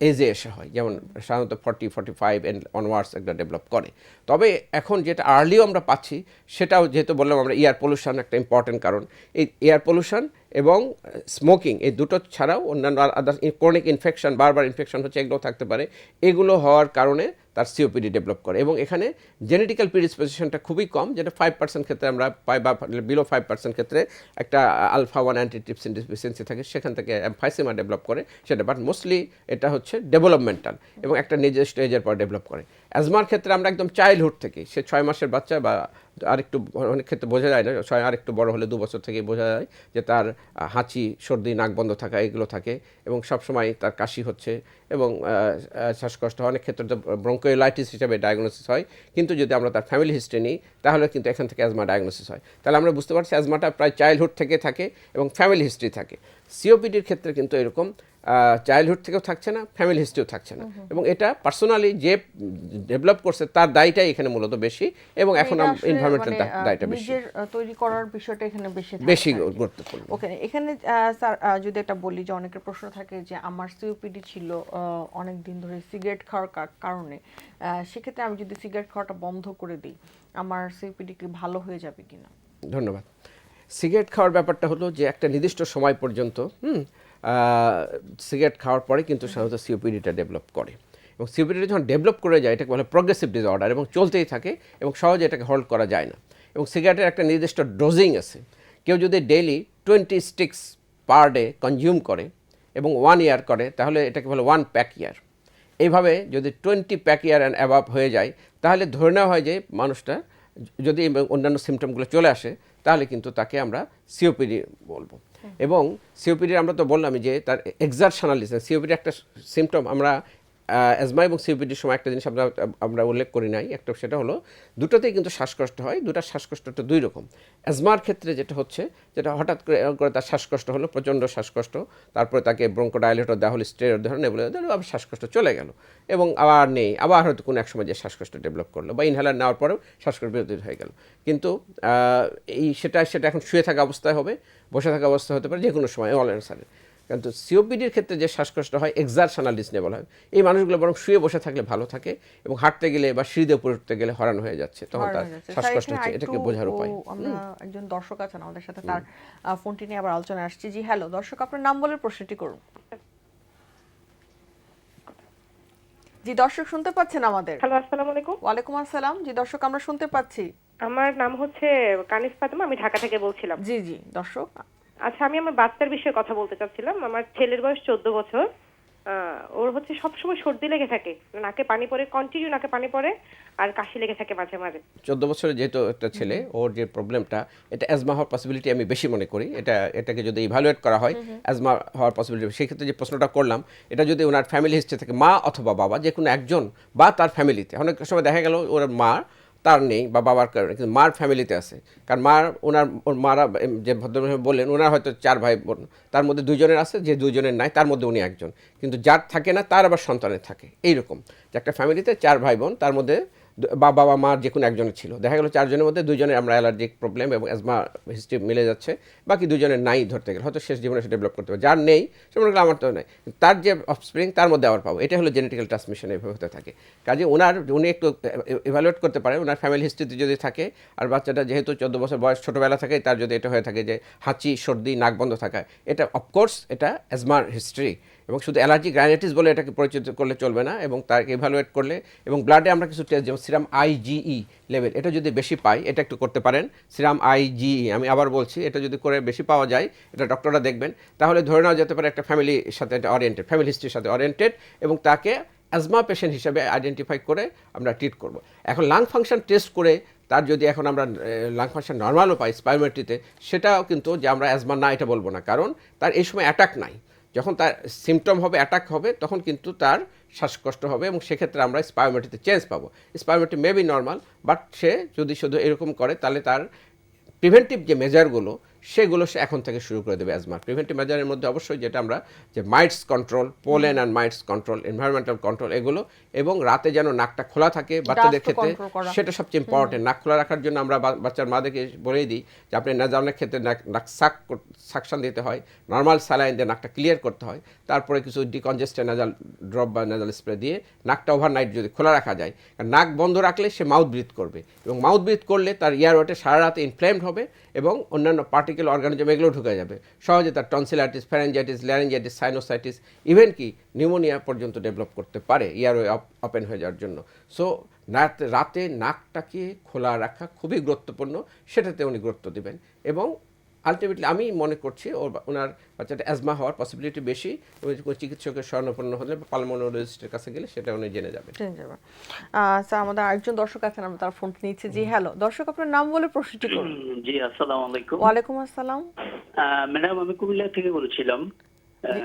এজে এসে হয়, যেমন সাধারণত 40-45 এন্ড অনওয়ার্ডস একটা ডেভেলপ করে। তবে এখন যেটা আর্লিও আমরা পাচ্ছি, সেটাও যেহেতু বললাম আমরা এয়ার পলিউশন একটা ইম্পর্টেন্ট কারণ। এই এয়ার পলিউশন এবং স্মোকিং, এই দুটো ছাড়াও অন্যান্য আদার ক্রনিক ইনফেকশন, বারবার ইনফেকশন হচ্ছে, এগুলো থাকতে পারে। এগুলো হওয়ার কারণে তার সিওপিডি ডেভেলপ করে, এবং এখানে জেনেটিক্যাল প্রিডিসপোজিশনটা খুবই কম, যেটা 5% ক্ষেত্রে আমরা পাই, বা বিলো 5% ক্ষেত্রে একটা আলফা-1 অ্যান্টিট্রিপসিন ডিফিসিয়েন্সি থাকে, সেখান থেকে এমফাইসেমা ডেভেলপ করে সেটা। বাট মোস্টলি এটা হচ্ছে ডেভেলপমেন্টাল এবং একটা নির্দিষ্ট এজের পর ডেভেলপ করে। অ্যাজমার ক্ষেত্রে আমরা একদম চাইল্ডহুড থেকে, সে 6 মাসের বাচ্চা বা আরেকটু, অনেক ক্ষেত্রে বোঝা যায় না, আরেকটু বড় হলে 2 বছর থেকে বোঝা যায় যে তার হাঁচি, সর্দি, নাক বন্ধ থাকা এগুলো থাকে, এবং সবসময় তার কাশি হচ্ছে এবং শ্বাসকষ্ট। অনেক ক্ষেত্রে তো ব্রঙ্কোলাইটিস হিসেবে ডায়াগনোসিস হয়, কিন্তু যদি আমরা তার ফ্যামিলি হিস্ট্রি নিই তাহলে কিন্তু এখান থেকে অ্যাজমা ডায়াগনোসিস হয়। তাহলে আমরা বুঝতে পারছি অ্যাজমাটা প্রায় চাইল্ডহুড থেকে থাকে এবং ফ্যামিলি হিস্ট্রি থাকে। সিওপিডির ক্ষেত্রে কিন্তু এরকম চাইল্ডহুড থেকেও থাকছে না, ফ্যামিলি হিস্ট্রিও থাকছে না, এবং এটা পার্সোনালি যে ডেভেলপ করছে তার দায়টাই এখানে মূলত বেশি, এবং এখন এনভায়রনমেন্টাল দায়টা বেশি, নিজের তৈরি করার বিষয়টা এখানে বেশি গুরুত্বপূর্ণ। ওকে, এখানে স্যার যদি একটা বলি যে অনেকের প্রশ্ন থাকে যে আমার সিওপিডি ছিল অনেক দিন ধরে সিগারেট খাওয়ার কারণে, সেক্ষেত্রে আমি যদি সিগারেট খাওয়াটা বন্ধ করে দিই আমার সিওপিডি কি ভালো হয়ে যাবে কিনা? ধন্যবাদ। সিগারেট খাওয়ার ব্যাপারটা হলো যে একটা নির্দিষ্ট সময় পর্যন্ত সিগারেট খাওয়ার পরে কিন্তু সাধারণত সিওপিডিটা ডেভেলপ করে, এবং সিওপিডিটা যখন ডেভেলপ করে যায় এটাকে বলে প্রোগ্রেসিভ ডিসঅর্ডার, এবং চলতেই থাকে এবং সহজে এটাকে হোল্ড করা যায় না। এবং সিগারেটের একটা নির্দিষ্ট ডোজিং আছে। কেউ যদি daily 20 sticks per day consume করে এবং 1 ইয়ার করে, তাহলে এটাকে বলে 1 প্যাক ইয়ার। এইভাবে যদি 20 প্যাক ইয়ার অ্যান্ড অ্যাবাভ হয়ে যায়, তাহলে ধরে নেওয়া হয় যে মানুষটা যদি অন্যান্য সিমটমগুলো চলে আসে, তাহলে কিন্তু তাকে আমরা সিওপিডি বলবো। এবং সিওপিডির আমরা তো বললামই যে তার এক্সারশনালিজম, সিওপিডি একটা সিমটম। আমরা অ্যাজমা এবং সিওপিডির সময় একটা জিনিস আমরা উল্লেখ করি নাই, একটা সেটা হলো দুটোতেই কিন্তু শ্বাসকষ্ট হয়। দুটা শ্বাসকষ্টটা 2 রকম। অ্যাজমার ক্ষেত্রে যেটা হচ্ছে, যেটা হঠাৎ করে তার শ্বাসকষ্ট হলো, প্রচণ্ড শ্বাসকষ্ট, তারপরে তাকে ব্রঙ্কোডাইলেটর দেওয়া হলো, স্টেরয়েড দেওয়া হলো, নেবুলাইজার দেওয়া হলো, আবার শ্বাসকষ্ট চলে গেল, এবং আবার নেই, আবার হয়তো কোনো এক সময় যে শ্বাসকষ্ট ডেভেলপ করলো, বা ইনহেলার নেওয়ার পরেও শ্বাসকষ্ট বিরতি হয়ে গেল। কিন্তু সেটা এখন শুয়ে থাকা অবস্থায় হবে, বসে থাকা অবস্থা হতে পারে, যে কোনো সময় অল অ্যান্সারে। কিন্তু সিওপিডির ক্ষেত্রে যে শ্বাসকষ্ট হয় এক্সারশনাল ডিসনে বলা হয়। এই মানুষগুলো বরং শুয়ে বসে থাকলে ভালো থাকে, এবং হাঁটতে গেলে বা সিঁড়িতে উপরে উঠতে গেলে হরান হয়ে যাচ্ছে, তখন তার শ্বাসকষ্ট হচ্ছে। এটাকে বোঝার উপায়, আমরা একজন দর্শক আছেন আমাদের সাথে, তার ফোনটি নিয়ে আবার আলোচনা আসছে। জি হ্যালো দর্শক, আপনার নাম বলে প্রশ্নটি করুন। জি দর্শক, শুনতে পাচ্ছেন আমাদের? হ্যালো, আসসালামু আলাইকুম। ওয়ালাইকুম আসসালাম। জি দর্শক, আমরা শুনতে পাচ্ছি। আমার নাম হচ্ছে কানিস ফাতেমা, আমি ঢাকা থেকে বলছিলাম। জি জি দর্শক, আচ্ছা, আমি আমার বাচ্চার বিষয়ে কথা বলতে চাচ্ছিলাম। আমার ছেলের বয়স 14 বছর। ওর হচ্ছে সবসময় সর্দি লেগে থাকে, নাকে পানি পড়ে, কন্টিনিউ নাকে পানি পড়ে, আর কাশি লেগে থাকে মাঝে মাঝে। 14 বছরের যেহেতু একটা ছেলে, ওর যে প্রবলেমটা, এটা অ্যাজমা হওয়ার পসিবিলিটি আমি বেশি মনে করি। এটাকে যদি ইভ্যালুয়েট করা হয় অ্যাজমা হওয়ার পসিবিলিটি, সেক্ষেত্রে যে প্রশ্নটা করলাম, এটা যদি ওনার ফ্যামিলি হিস্ট্রি থেকে মা অথবা বাবা যে কোনো একজন, বা তার ফ্যামিলিতে, অনেক সময় দেখা গেল ওর মা তার নেই বা বাবার কারণে, কিন্তু মার ফ্যামিলিতে আছে। কারণ ওর মারা যে ভদ্রভাবে বললেন, ওনার হয়তো 4 ভাই বোন, তার মধ্যে 2 জনের আছে, যে 2 জনের নাই তার মধ্যে উনি একজন, কিন্তু যার থাকে না তার আবার সন্তানের থাকে। এইরকম যে একটা ফ্যামিলিতে 4 ভাই বোন, তার মধ্যে বা বাবা মা যে কোনো একজনের ছিল, দেখা গেলো 4 জনের মধ্যে 2 জনের আমরা অ্যালার্জিক প্রবলেম এবং অ্যাজমা হিস্ট্রি মিলে যাচ্ছে, বাকি 2 জনের নাই ধরতে গেলে, হয়তো শেষ জীবনে সে ডেভেলপ করতে পারে। যার নেই সে মনে করলে আমার তো নেই, তার যে অফস্প্রিং তার মধ্যে আবার পাবো। এটা হলো জেনেটিক্যাল ট্রান্সমিশন, এভাবে হতে থাকে। কাজে উনি একটু ইভ্যালুয়েট করতে পারেন ওনার ফ্যামিলি হিস্ট্রিতে যদি থাকে, আর বাচ্চাটা যেহেতু 14 বছর বয়স ছোটোবেলা থেকে তার যদি এটা হয়ে থাকে যে হাঁচি, সর্দি, নাক বন্ধ থাকা, এটা অফকোর্স এটা অ্যাজমার হিস্ট্রি। এবং শুধু অ্যালার্জিক রাইনাইটিস বলে এটাকে পরিচিত করলে চলবে না, এবং তাকে ইভ্যালুয়েট করলে, এবং ব্লাডে আমরা কিছু টেস্ট, যেমন সিরাম IgE লেভেল, এটা যদি বেশি পাই এটা একটু করতে পারেন। সিরাম IgE, আমি আবার বলছি, এটা যদি করে বেশি পাওয়া যায়, এটা ডক্টররা দেখবেন, তাহলে ধরে নেওয়া যেতে পারে একটা ফ্যামিলির সাথে এটা অরিয়েন্টেড, ফ্যামিলি হিস্ট্রির সাথে অরিয়েন্টেড, এবং তাকে অ্যাজমা পেশেন্ট হিসেবে আইডেন্টিফাই করে আমরা ট্রিট করব। এখন লাং ফাংশন টেস্ট করে তার যদি এখন আমরা লাং ফাংশন নর্মালও পাই স্পাইরোমেট্রিতে, সেটাও কিন্তু যে আমরা অ্যাজমা না এটা বলবো না, কারণ তার এই সময় অ্যাটাক নাই। যখন তার সিমটম হবে, অ্যাটাক হবে, তখন কিন্তু তার শ্বাসকষ্ট হবে, এবং সেক্ষেত্রে আমরা স্পাইরোমেট্রিতে চেঞ্জ পাবো। Spirometry may be normal, but সে যদি শুধু এরকম করে তাহলে তার প্রিভেন্টিভ যে মেজারগুলো সেগুলো সে এখন থেকে শুরু করে দেবে অ্যাজমা। প্রিভেন্টিভ মেজারের মধ্যে অবশ্যই যেটা আমরা যে mites control, pollen and mites control, environmental control, এগুলো, এবং রাতে যেন নাকটা খোলা থাকে বাচ্চাদের ক্ষেত্রে, সেটা সবচেয়ে ইম্পর্টেন্ট। নাক খোলা রাখার জন্য আমরা বাচ্চার মাদেরকে বলেই দিই যে আপনি নাজানের ক্ষেত্রে নাক সাকশন দিতে হয়, নর্মাল স্যালাইন দিয়ে নাকটা ক্লিয়ার করতে হয়, তারপরে কিছু ডিকনজেস্টেড নাজাল ড্রপ বা নাজাল স্প্রে দিয়ে নাকটা ওভারনাইট যদি খোলা রাখা যায়। কারণ নাক বন্ধ রাখলে সে মাউথ ব্রিথ করবে, এবং মাউথ ব্রিথ করলে তার ইয়ারওয়েটে সারা রাতে ইনফ্লেমড হবে, এবং অন্যান্য পার্টিকেল অর্গানিজম এগুলো ঢুকে যাবে, সহজে তার টনসিলাইটিস, ফ্যারেঞ্জাইটিস, ল্যারেঞ্জাইটিস, সাইনোসাইটিস, ইভেন কি নিউমোনিয়া পর্যন্ত ডেভেলপ করতে পারে ইয়ারওয়ে ওপেন হয়ে যাওয়ার জন্য। সো রাতে নাকটাকে খোলা রাখা খুবই গুরুত্বপূর্ণ, সেটাতে উনি গুরুত্ব দেবেন। এবং আলটিমেটলি আমি মনে করছি ওনার বাচ্চাটা অ্যাজমা হওয়ার পসিবিলিটি বেশি, এবং চিকিৎসকের শরণাপন্ন হলে বা পালমোনোলজিস্টের কাছে গেলে সেটা উনি জেনে যাবেন। স্যার, আমাদের আরেকজন দর্শক আছেন, আমরা তার ফোন নিচ্ছি। জি হ্যালো দর্শক, আপনার নাম বলে প্রশ্নটি করুন। জি, আসসালামু আলাইকুম। ওয়ালাইকুম আসসালাম। ম্যাডাম, আমি কুমিল্লা থেকে বলছিলাম।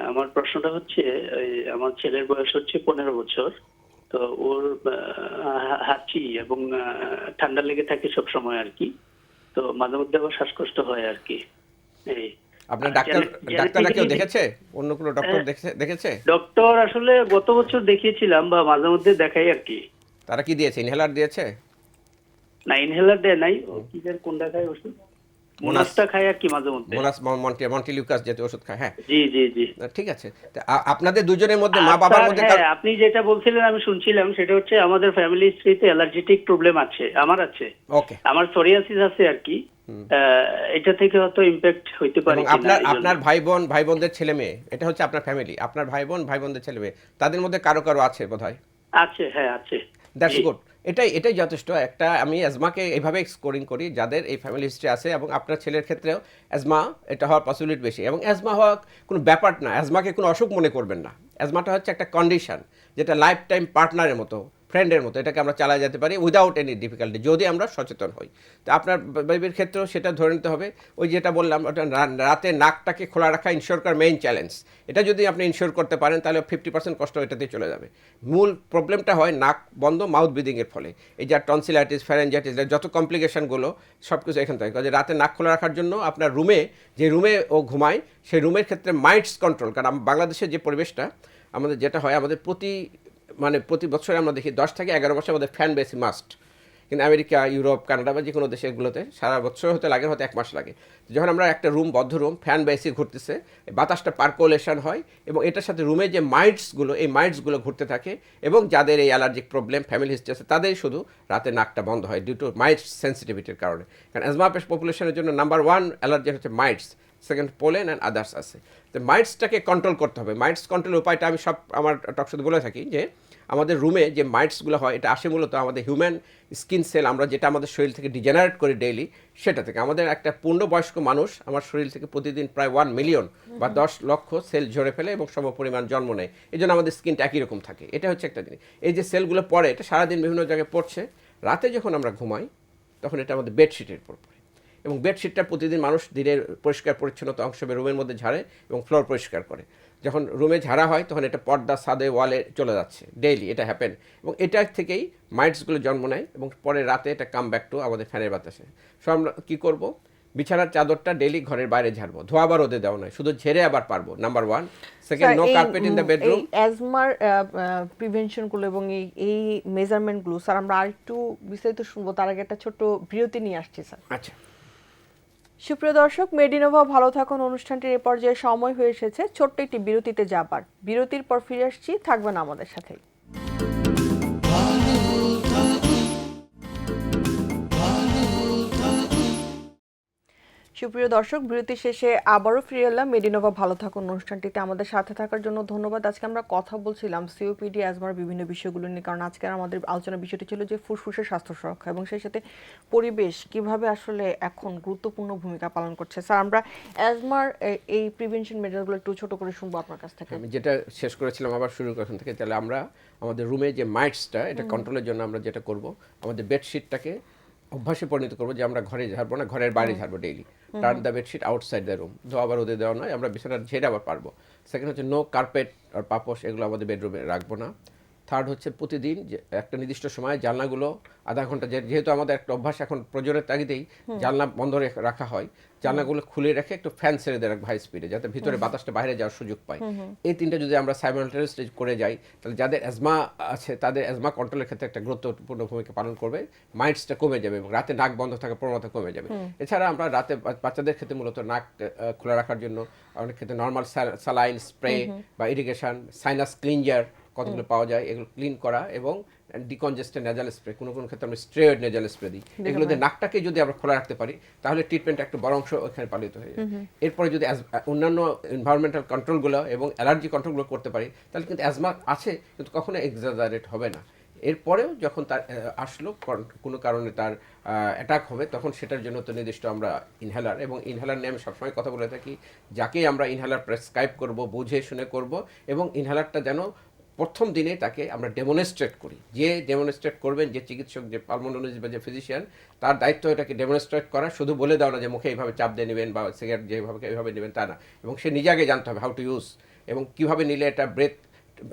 আমার প্রশ্নটা হচ্ছে, আমার ছেলের বয়স হচ্ছে 15 বছর। তো ওর হাঁচি এবং ঠান্ডা লেগে থাকে সব সময় আর কি। তো মাঝে মধ্যে আবার শ্বাসকষ্ট হয় আর কি। এই আপনার ডাক্তাররা কেউ দেখেছে? অন্য কোনো ডক্টর দেখেছে? ডক্টর আসলে গত বছর দেখিয়েছিলাম, বা মাঝে মধ্যে দেখাই আর কি। তারা কি দিয়েছে? ইনহেলার দিয়েছে? না, ইনহেলার দেয় নাই। ও কি যেন কোনটা খায় ওষুধ, মোনাসটা খায় আর কি মাঝে মধ্যে। মোনাস, মন্টিলিউকাস জাতীয় ওষুধ খায়। হ্যাঁ, জি জি জি, ঠিক আছে। আপনাদের দুজনের মধ্যে, মা বাবার মধ্যে, হ্যাঁ, আপনি যেটা বলছিলেন আমি শুনছিলাম, সেটা হচ্ছে আমাদের ফ্যামিলি হিস্ট্রিতে অ্যালার্জিটিক প্রবলেম আছে, আমার আছে। ওকে, আমার সোরিয়াসিস আছে আর কি। এটা থেকে হয়তো ইমপ্যাক্ট হইতে পারে। আপনার ভাই বোনদের ছেলে মেয়ে, এটা হচ্ছে আপনার ফ্যামিলি, আপনার ভাই বোনদের ছেলে মেয়ে, তাদের মধ্যে কারো আছে বোধহয়? আছে, হ্যাঁ আছে। That's good. এটাই যথেষ্ট। একটা আমি অ্যাজমাকে এইভাবে স্কোরিং করি যাদের এই ফ্যামিলি হিস্ট্রি আছে, এবং আপনার ছেলের ক্ষেত্রেও অ্যাজমা এটা হওয়ার পসিবিলিটি বেশি। এবং অ্যাজমা হওয়া কোনো ব্যাপার না, অ্যাজমাকে কোনো অসুখ মনে করবেন না। অ্যাজমাটা হচ্ছে একটা কন্ডিশন, যেটা লাইফ টাইম পার্টনারের মতো, ফ্রেন্ডের মতো, এটাকে আমরা চালা যেতে পারি উইদাউট এনি ডিফিকাল্টি, যদি আমরা সচেতন হই। তো আপনার বেবির ক্ষেত্রেও সেটা ধরে নিতে হবে। ওই যেটা বললাম, ওটা রাতে নাকটাকে খোলা রাখা ইনশিওর করার মেইন চ্যালেঞ্জ। এটা যদি আপনি ইনশিওর করতে পারেন তাহলে 50% কষ্ট এটাতেই চলে যাবে। মূল প্রবলেমটা হয় নাক বন্ধ, মাউথ ব্রিদিংয়ের ফলে। এই যা টনসিলাইটিস, ফ্যারেঞ্জাইটিস, যত কমপ্লিকেশনগুলো সব কিছু এখান থেকে। কাজে রাতে নাক খোলা রাখার জন্য আপনার যে রুমে ও ঘুমায়, সেই রুমের ক্ষেত্রে মাইটস কন্ট্রোল। কারণ বাংলাদেশের যে পরিবেশটা আমাদের, যেটা হয় আমাদের প্রতি বছরে আমরা দেখি 10 থেকে 11 মাসে আমাদের ফ্যান বেশি মাস্ট। কিন্তু আমেরিকা, ইউরোপ, কানাডা বা যে কোনো দেশগুলোতে সারা বছর হতে লাগে, হয়তো 1 মাস লাগে। যখন আমরা একটা বদ্ধ রুম, ফ্যান বেশি ঘুরতেছে, বাতাসটা পার্কুলেশন হয়, এবং এটার সাথে রুমে যে এই মাইটসগুলো ঘুরতে থাকে, এবং যাদের এই অ্যালার্জিক প্রবলেম ফ্যামিলি হিস্ট্রি আছে তাদেরই শুধু রাতে নাকটা বন্ধ হয় ডিউ টু মাইটস সেন্সিটিভিটির কারণে। কারণ অ্যাজমা পপুলেশনের জন্য নাম্বার 1 অ্যালার্জি হচ্ছে mites, second pollen and others আছে। তো মাইটসটাকে কন্ট্রোল করতে হবে। মাইটস কন্ট্রোলের উপায়টা আমি আমার টকশোতে বলে থাকি যে আমাদের রুমে যে মাইটসগুলো হয়, এটা আসে মূলত আমাদের হিউম্যান স্কিন সেল, আমরা যেটা আমাদের শরীর থেকে ডিজেনারেট করি ডেইলি, সেটা থেকে। আমাদের একটা পূর্ণবয়স্ক মানুষ আমার শরীর থেকে প্রতিদিন প্রায় 1 মিলিয়ন বা 10 লক্ষ সেল ঝরে ফেলে এবং সমপরিমাণ জন্ম নেয়। এই জন্য আমাদের স্কিনটা একই রকম থাকে। এটা হচ্ছে একটা জিনিস। এই যে সেলগুলো পড়ে, এটা সারাদিন বিভিন্ন জায়গায় পড়ছে, রাতে যখন আমরা ঘুমাই তখন এটা আমাদের বেডশিটের উপর পড়ে, এবং বেডশিটটা প্রতিদিন মানুষ দিনের পরিষ্কার পরিচ্ছন্নতা অংশ রুমের মধ্যে ঝাড়ে এবং ফ্লোর পরিষ্কার করে। যখন রুমে ঝাড়া হয় তখন এটা পর্দা, ছাদে, ওয়ালে চলে যাচ্ছে, ডেইলি এটা হ্যাপেন, এবং এটার থেকেই মাইটসগুলো জন্ম নেয়, এবং পরে রাতে এটা কাম ব্যাক টু আমাদের ফ্যানের বাতাসে। সো আমরা কী করবো, বিছানার চাদরটা ডেইলি ঘরের বাইরে ঝাড়বো, ধোয়া বা রোদে দেওয়া নয়, শুধু ঝেড়ে আবার পারবো, number 1। Second, no carpet in the bedroom. অ্যাজমার প্রিভেনশনগুলো এবং এই মেজারমেন্টগুলো স্যার আমরা আরেকটু বিস্তারিত শুনবো, তার আগে একটা ছোট বিরতি নিয়ে আসছি স্যার। আচ্ছা, সুপ্রিয় দর্শক, মেডিনোভা ভালো থাকুন অনুষ্ঠানটির এ পর্যায়ে সময় হয়ে এসেছে ছোট্ট একটি বিরতিতে যাবার। বিরতির পর ফিরে আসছি, থাকবেন আমাদের সাথেই। সুপ্রিয় দর্শক, বিরতি শেষে আবারও ফিরে এলাম মেডিনোভা ভালো থাকুন অনুষ্ঠানটিতে। আমাদের সাথে থাকার জন্য ধন্যবাদ। আজকে আমরা কথা বলছিলাম সিওপিডি অ্যাজমার বিভিন্ন বিষয়গুলো নিয়ে, কারণ আজকে আমাদের আলোচনার বিষয়টি ছিল যে ফুসফুসের স্বাস্থ্য সুরক্ষা এবং সেই সাথে পরিবেশ কিভাবে আসলে এখন গুরুত্বপূর্ণ ভূমিকা পালন করছে। স্যার, আমরা অ্যাজমার এই প্রিভেনশন মেজারগুলো একটু ছোট করে শুনবো আপনার কাছ থেকে। আমি যেটা শেষ করেছিলাম আবার শুরু কখন থেকে, তাহলে আমরা আমাদের রুমে যে মাইটসটা, এটা কন্ট্রোলের জন্য আমরা যেটা করব, আমাদের বেডশিটটাকে অভ্যাসে পরিণত করবো যে আমরা ঘরে ঝাড়বো না, ঘরের বাইরে ঝাড়বো daily. Turn the bedsheet outside the room, ধোয়া আবার রোদে দেওয়া নয়, আমরা বিছানার ঝেড়ে আবার পারবো। সেকেন্ড হচ্ছে নো কার্পেট আর পাপোশ, এগুলো আমাদের বেডরুমে রাখবো না। থার্ড হচ্ছে প্রতিদিন যে একটা নির্দিষ্ট সময় জানলাগুলো আধা ঘন্টা, যেহেতু আমাদের একটা অভ্যাস এখন প্রয়োজনের তাগিদেই জানলা বন্ধ রাখা হয়, জানলাগুলো খুলে রেখে একটু ফ্যান ছেড়ে দেয় হাই স্পিডে, যাতে ভিতরে বাতাসটা বাইরে যাওয়ার সুযোগ পায়। এই তিনটা যদি আমরা সাইমালটেনিয়াসলি করে যাই, তাহলে যাদের অ্যাজমা আছে তাদের অ্যাজমা কন্ট্রোলের ক্ষেত্রে একটা গুরুত্বপূর্ণ ভূমিকা পালন করবে। মাইন্ডসটা কমে যাবে এবং রাতে নাক বন্ধ থাকার প্রবণতা কমে যাবে। এছাড়া আমরা রাতে বাচ্চাদের ক্ষেত্রে মূলত নাক খোলা রাখার জন্য অনেক ক্ষেত্রে নর্মাল স্যালাইন স্প্রে বা ইরিগেশন, সাইনাস ক্লিনজার কতগুলো পাওয়া যায়, এগুলো ক্লিন করা, এবং ডিকনজেস্টেড নেজাল স্প্রে, কোনো কোনো ক্ষেত্রে আমরা স্টেরয়েড নেজাল স্প্রে দিই। এগুলো দিয়ে নাকটাকে যদি আমরা খোলা রাখতে পারি, তাহলে ট্রিটমেন্ট একটা বড় অংশ ওখানে পালিত হয়ে যায়। এরপরে যদি অন্যান্য এনভায়রনমেন্টাল কন্ট্রোলগুলো এবং অ্যালার্জি কন্ট্রোলগুলো করতে পারি, তাহলে কিন্তু অ্যাজমা আছে কিন্তু কখনো এক্সাজারেট হবে না। এরপরেও যখন তার আসলো কোনো কারণে তার অ্যাটাক হবে, তখন সেটার জন্য তো নির্দিষ্ট আমরা ইনহেলার, এবং ইনহেলার নিয়ে আমি সবসময় কথা বলে থাকি, যাকেই আমরা ইনহেলার প্রেসক্রাইব করব বুঝে শুনে করব, এবং ইনহেলারটা যেন প্রথম দিনে তাকে আমরা ডেমনস্ট্রেট করি। যে ডেমনস্ট্রেট করবেন, যে চিকিৎসক, যে পালমোনোলজিস্ট বা যে ফিজিশিয়ান, তার দায়িত্ব এটাকে ডেমনস্ট্রেট করা, শুধু বলে দাও না যে মুখে এইভাবে চাপ দিয়ে নেবেন বা সিগারেট যেভাবে এইভাবে নেবেন, তা না। এবং সে নিজে আগে জানতে হবে হাউ টু ইউজ, এবং কীভাবে নিলে এটা ব্রেথ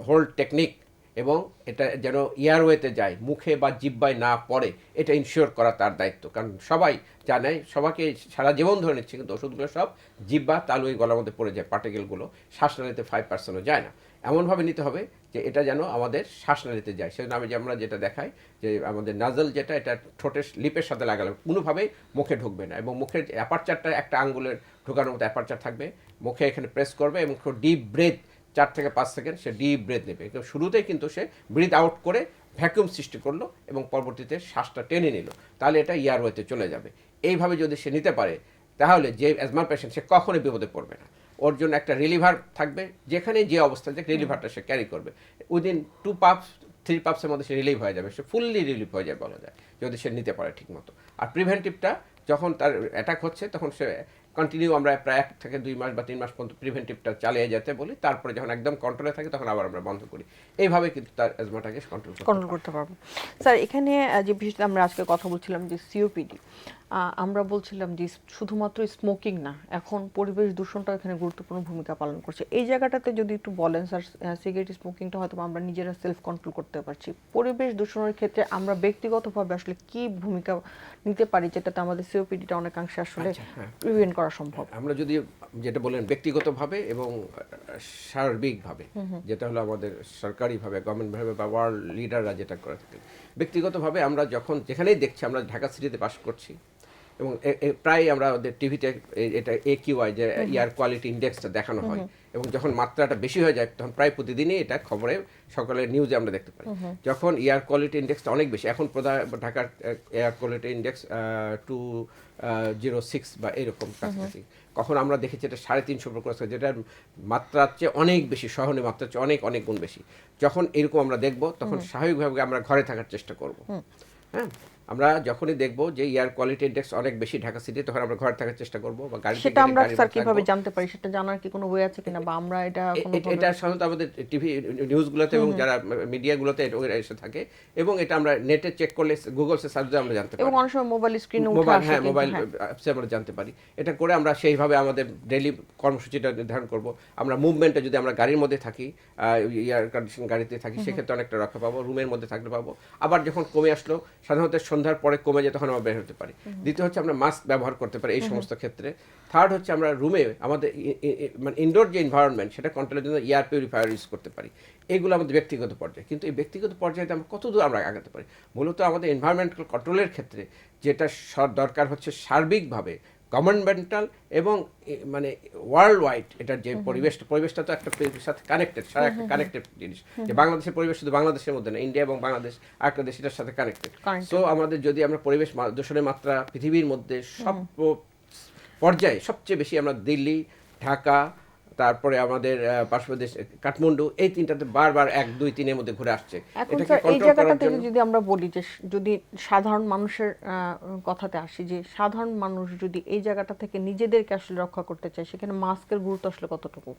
হোল্ড টেকনিক, এবং এটা যেন এয়ারওয়েতে যায়, মুখে বা জিহ্বায় না পড়ে, এটা ইনশিওর করা তার দায়িত্ব। কারণ সবাই জানে, সবাইকে সারা জীবন ধরে নিচ্ছে, কিন্তু ওষুধগুলো সব জিহ্বা তালুই গলার মধ্যে পড়ে যায়, পার্টিকেলগুলো শ্বাস নালীতে 5%ও যায় না। এমনভাবে নিতে হবে যে এটা যেন আমাদের শ্বাস নালীতে যায়। সেজন্য আমি যে আমরা যেটা দেখাই যে আমাদের নাজল যেটা, এটা ঠোঁটের লিপের সাথে লাগালে কোনোভাবেই মুখে ঢুকবে না, এবং মুখের অ্যাপারচারটা একটা আঙ্গুলের ঢোকানোর মতো অ্যাপারচার থাকবে, মুখে এখানে প্রেস করবে এবং ডিপ ব্রেথ 4 থেকে 5 সেকেন্ড সে ডিপ ব্রেথ নেবে। শুরুতেই কিন্তু সে ব্রিথ আউট করে ভ্যাকুয়াম সৃষ্টি করলো এবং পরবর্তীতে শ্বাসটা টেনে নিল, তাহলে এটা এয়ারওয়েতে চলে যাবে। এইভাবে যদি সে নিতে পারে, তাহলে যে অ্যাজমার পেশেন্ট সে কখনোই বিপদে পড়বে না। ওর জন্য একটা রিলিভার থাকবে, যেখানে যে অবস্থা যে রিলিভারটা সে ক্যারি করবে, উইদিন 2 পাফস 3 পাফসের মধ্যে সে রিলিভ হয়ে যাবে, সে ফুললি রিলিভ হয়ে যাবে বলা যায়, যদি সে নিতে পারে ঠিক মতো। আর প্রিভেন্টিভটা যখন তার অ্যাটাক হচ্ছে, তখন সে কন্টিনিউ আমরা প্রায় 1 থেকে 2 মাস বা 3 মাস পর্যন্ত প্রিভেন্টিভটা চালিয়ে যেতে বলি, তারপরে যখন একদম কন্ট্রোলে থাকে তখন আবার আমরা বন্ধ করি। এইভাবে কিন্তু তার অ্যাজমাটাকে কন্ট্রোল করতে পারবো। স্যার, এখানে যে বিষয়টা আমরা আজকে কথা বলছিলাম যে সিওপিডি, আমরা বলছিলাম যে শুধুমাত্র স্মোকিং না, এখন পরিবেশ দূষণটা এখানে গুরুত্বপূর্ণ ভূমিকা পালন করছে। এই জায়গাটাতে যদি একটু বলেন স্যার, সিগারেট স্মোকিংটা হয়তো আমরা নিজেরা সেলফ কন্ট্রোল করতে পারছি, পরিবেশ দূষণের ক্ষেত্রে আমরা ব্যক্তিগতভাবে আসলে কি ভূমিকা নিতে পারি, যেটাতে আমাদের সিওপিডিটা অনেকাংশে আসলে প্রিভেন্ট করা সম্ভব? আমরা যদি যেটা বলেন ব্যক্তিগতভাবে এবং সার্বিকভাবে, যেটা হলো আমাদের সরকারিভাবে, গভর্নমেন্টভাবে বা ওয়ার্ল্ড লিডাররা যেটা করে থাকে, ব্যক্তিগতভাবে আমরা যখন যেখানেই দেখছি, আমরা ঢাকা সিটিতে বাস করছি এবং প্রায় আমরা ওদের টিভিতে এটা AQI যে এয়ার কোয়ালিটি ইন্ডেক্সটা দেখানো হয়, এবং যখন মাত্রাটা বেশি হয়ে যায় তখন প্রায় প্রতিদিনই এটা খবরে সকালের নিউজে আমরা দেখতে পাই। যখন এয়ার কোয়ালিটি ইন্ডেক্সটা অনেক বেশি, এখন ঢাকার এয়ার কোয়ালিটি ইন্ডেক্স 206 বা এরকম কাছাকাছি, কখন আমরা দেখেছি এটা 350 উপর ক্রস করে, যেটার মাত্রার চেয়ে অনেক বেশি, সহনীয় মাত্রার চেয়ে অনেক অনেক গুণ বেশি। যখন এরকম আমরা দেখব, তখন স্বাভাবিকভাবে আমরা ঘরে থাকার চেষ্টা করব। হ্যাঁ, আমরা যখনই দেখব যে এয়ার কোয়ালিটি ইন্ডেক্স অনেক বেশি ঢাকা সিটি, তখন আমরা ঘরে থাকার চেষ্টা করব বা গাড়িতে। সেটা আমরা স্যার কিভাবে জানতে পারি, সেটা জানার কি কোনো ওয়ে আছে কিনা, বা আমরা এটা এটা সাধারণত আমাদের টিভি নিউজগুলোতে এবং যারা মিডিয়াগুলোতে এটা এসে থাকে, এবং এটা আমরা নেটে চেক করলে, গুগল সে সার্চ দিয়ে আমরা জানতে পারি, এবং অনেক সময় মোবাইল স্ক্রিনে উঠে আসে, হ্যাঁ মোবাইল অ্যাপসে আমরা জানতে পারি। এটা করে আমরা সেইভাবে আমাদের ডেইলি কর্মসূচিটা নির্ধারণ করব। আমরা মুভমেন্টে, যদি আমরা গাড়ির মধ্যে থাকি, এয়ার কন্ডিশন গাড়িতে থাকি, সেক্ষেত্রে অনেকটা রক্ষা পাবো, রুমের মধ্যে থাকলে পাবো। আবার যখন কমে আসলো, সাধারণত সন্ধ্যার পরে কমে যায় তখন আমরা বের হতে পারি। দ্বিতীয় হচ্ছে আমরা মাস্ক ব্যবহার করতে পারি এই সমস্ত ক্ষেত্রে। থার্ড হচ্ছে আমরা রুমে আমাদের মানে ইনডোর যে এনভায়রনমেন্ট সেটা কন্ট্রোলের জন্য এয়ার পিউরিফায়ার ইউজ করতে পারি। এগুলো আমাদের ব্যক্তিগত পর্যায়ে। কিন্তু এই ব্যক্তিগত পর্যায়ে আমরা কতদূর আমরা আগাতে পারি? মূলত আমাদের এনভায়রনমেন্টাল কন্ট্রোলের ক্ষেত্রে যেটা দরকার হচ্ছে সার্বিকভাবে গভর্নমেন্টাল এবং মানে ওয়ার্ল্ড ওয়াইড এটার যে পরিবেশটা তো একটা সাথে কানেক্টেড, সারা একটা কানেক্টেড জিনিস। যে বাংলাদেশের পরিবেশ শুধু বাংলাদেশের মধ্যে না, ইন্ডিয়া এবং বাংলাদেশ আরেকটা দেশ এটার সাথে কানেক্টেড। সো আমাদের যদি আমরা পরিবেশ দূষণের মাত্রা পৃথিবীর মধ্যে সব পর্যায়ে সবচেয়ে বেশি আমরা দিল্লি, ঢাকা, তারপরে আমাদের পার্শ্ববর্তী দেশ কাঠমান্ডু, এই তিনটাতে বারবার 1, 2, 3 মধ্যে ঘুরে আসছে। এখন স্যার এই জায়গাটা থেকে যদি আমরা বলি যে যদি সাধারণ মানুষের কথাতে আসি, যে সাধারণ মানুষ যদি এই জায়গাটা থেকে নিজেদেরকে আসলে রক্ষা করতে চায়, সেখানে মাস্কের গুরুত্ব আসলে কতটুকু?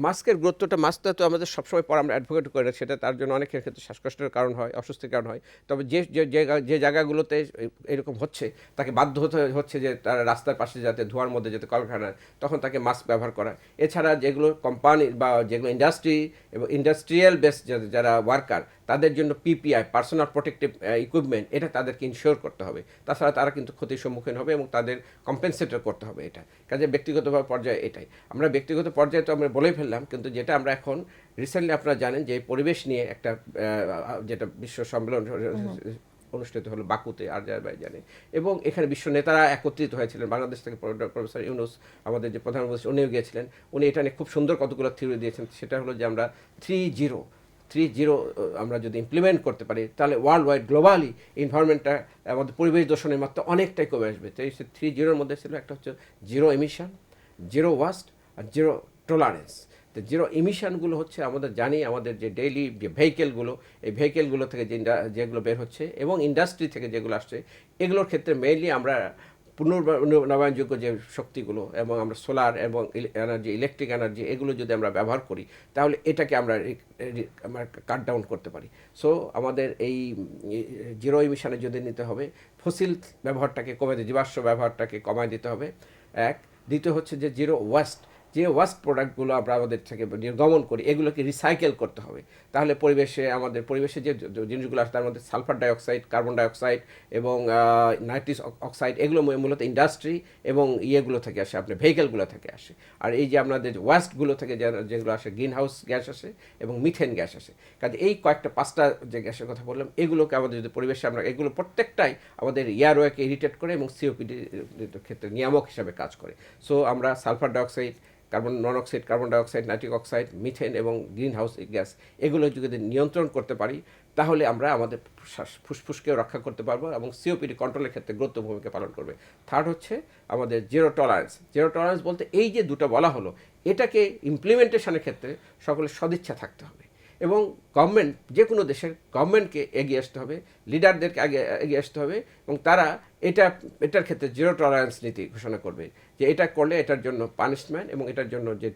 মাস্কের গুরুত্বটা, মাস্কটা তো আমাদের সবসময় পর আমরা অ্যাডভোকেট করে রাখি, সেটা তার জন্য অনেকের ক্ষেত্রে শ্বাসকষ্টের কারণ হয়, অস্বস্তির কারণ হয়। তবে যে জায়গাগুলোতে এরকম হচ্ছে তাকে বাধ্য হচ্ছে যে তারা রাস্তার পাশে যাতে ধোঁয়ার মধ্যে যেতে কলকারখানায়, তখন তাকে মাস্ক ব্যবহার করা। এছাড়া যেগুলো কোম্পানি বা যেগুলো ইন্ডাস্ট্রি এবং ইন্ডাস্ট্রিয়াল বেস যারা ওয়ার্কার, তাদের জন্য পিপিআই, পার্সোনাল প্রোটেক্টিভ ইকুইপমেন্ট, এটা তাদেরকে ইনশিওর করতে হবে। তাছাড়া তারা কিন্তু ক্ষতির সম্মুখীন হবে এবং তাদের কম্পেনসেটর করতে হবে। এটা কাজে ব্যক্তিগতভাবে পর্যায়ে এটাই আমরা ব্যক্তিগত পর্যায়ে তো আমরা বলেই ফেললাম। কিন্তু যেটা আমরা এখন রিসেন্টলি আপনারা জানেন যে পরিবেশ নিয়ে একটা যেটা বিশ্ব সম্মেলন অনুষ্ঠিত হলো বাকুতে, আজারবাইজানে, এবং এখানে বিশ্ব নেতারা একত্রিত হয়েছিলেন। বাংলাদেশ থেকে প্রফেসর ইউনুস, আমাদের যে প্রধানমন্ত্রী, উনিও গিয়েছিলেন। উনি এটা নিয়ে খুব সুন্দর কতগুলো থিওরি দিয়েছেন। সেটা হলো যে আমরা 3-0 আমরা যদি ইমপ্লিমেন্ট করতে পারি, তাহলে ওয়ার্ল্ড ওয়াইড গ্লোবালি এনভায়রনমেন্টটা, আমাদের পরিবেশ দূষণের মাত্রা অনেকটাই কমে আসবে। তো এই 3-0-র মধ্যে ছিল একটা হচ্ছে জিরো এমিশন, জিরো ওয়াস্ট আর জিরো টলারেন্স। তো জিরো এমিশনগুলো হচ্ছে আমাদের জানি আমাদের যে ডেইলি যে ভেহিকেলগুলো, এই ভেহিকেলগুলো থেকে যেগুলো বের হচ্ছে এবং ইন্ডাস্ট্রি থেকে যেগুলো আসছে, এগুলোর ক্ষেত্রে মেইনলি আমরা পুনর্নবায়নযোগ্য যে শক্তিগুলো এবং আমরা সোলার এবং এনার্জি, ইলেকট্রিক এনার্জি, এগুলো যদি আমরা ব্যবহার করি, তাহলে এটাকে আমরা কাট ডাউন করতে পারি। সো আমাদের এই জিরো এমিশনে যদি নিতে হবে, ফসিল ব্যবহারটাকে কমে দিতে, জীবাশ্ম ব্যবহারটাকে কমায় দিতে হবে এক। দ্বিতীয় হচ্ছে যে জিরো ওয়েস্ট, যে ওয়েস্ট প্রোডাক্টগুলো আমরা আমাদের থেকে নির্গমন করি, এগুলোকে রিসাইকেল করতে হবে। তাহলে আমাদের পরিবেশে যে জিনিসগুলো আসে তার মধ্যে সালফার ডাইঅক্সাইড, কার্বন ডাইঅক্সাইড এবং নাইট্রিক অক্সাইড, এগুলো মূলত ইন্ডাস্ট্রি এবং ইয়েগুলো থেকে আসে, আপনার ভেহিকেলগুলো থেকে আসে। আর এই যে আপনাদের ওয়েস্টগুলো থেকে যেগুলো আসে, গ্রিন হাউস গ্যাস আসে এবং মিথেন গ্যাস আসে। কাজে এই কয়েকটা 5টা যে গ্যাসের কথা বললাম, এগুলোকে আমাদের যদি পরিবেশে আমরা, এগুলো প্রত্যেকটাই আমাদের এয়ারওয়েকে ইরিটেট করে এবং সিওপিডির ক্ষেত্রে নিয়ামক হিসাবে কাজ করে। সো আমরা sulphur dioxide, carbon monoxide, carbon dioxide, nitric oxide, methane এবং গ্রিন হাউস গ্যাস, এগুলো যদি নিয়ন্ত্রণ করতে পারি, তাহলে আমরা আমাদের ফুসফুসকেও রক্ষা করতে পারবো এবং সিওপিডি কন্ট্রোলের ক্ষেত্রে গুরুত্বপূর্ণ ভূমিকা পালন করবে। থার্ড হচ্ছে আমাদের জিরো টলারেন্স। জিরো টলারেন্স বলতে এই যে দুটো বলা হলো, এটাকে ইমপ্লিমেন্টেশনের ক্ষেত্রে সকলের সদিচ্ছা থাকতে হবে এবং গভর্নমেন্ট, যে কোনো দেশের গভর্নমেন্টকে এগিয়ে আসতে হবে, লিডারদেরকে এগিয়ে আসতে হবে এবং তারা এটার ক্ষেত্রে জিরো টলারেন্স নীতি ঘোষণা করবে যে এটা করলে এটার জন্য পানিশমেন্ট এবং এটার জন্য যে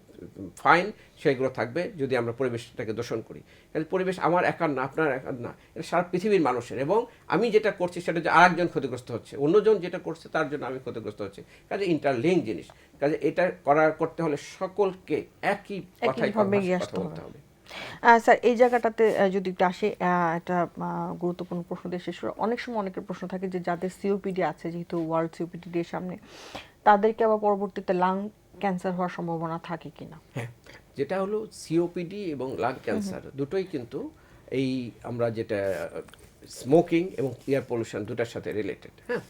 ফাইন, সেগুলো থাকবে যদি আমরা পরিবেশটাকে দূষণ করি। কারণ পরিবেশ আমার একার না, আপনার একার না, এটা সারা পৃথিবীর মানুষের। এবং আমি যেটা করছি সেটা যে আরেকজন ক্ষতিগ্রস্ত হচ্ছে, অন্যজন যেটা করছে তার জন্য আমি ক্ষতিগ্রস্ত হচ্ছে। কাজে ইন্টারলিঙ্ক জিনিস। কাজে এটা করতে হলে সকলকে একই কথাই কথা বলতে হবে। স্যার এই জায়গাটাতে যদি আসে, একটা গুরুত্বপূর্ণ প্রশ্ন দিয়ে শেষ করে, অনেক সময় অনেকের প্রশ্ন থাকে যে যাদের সিওপিডি আছে, যেহেতু ওয়ার্ল্ড সিওপিডি ডে সামনে, তাদেরকে আবার পরবর্তীতে লাং ক্যান্সার হওয়ার সম্ভাবনা থাকে কিনা? হ্যাঁ, যেটা হলো সিওপিডি এবং লাং ক্যান্সার দুটোই কিন্তু এই আমরা যেটা স্মোকিং এবং এয়ার পলিউশন দুটার সাথে রিলেটেড। হ্যাঁ,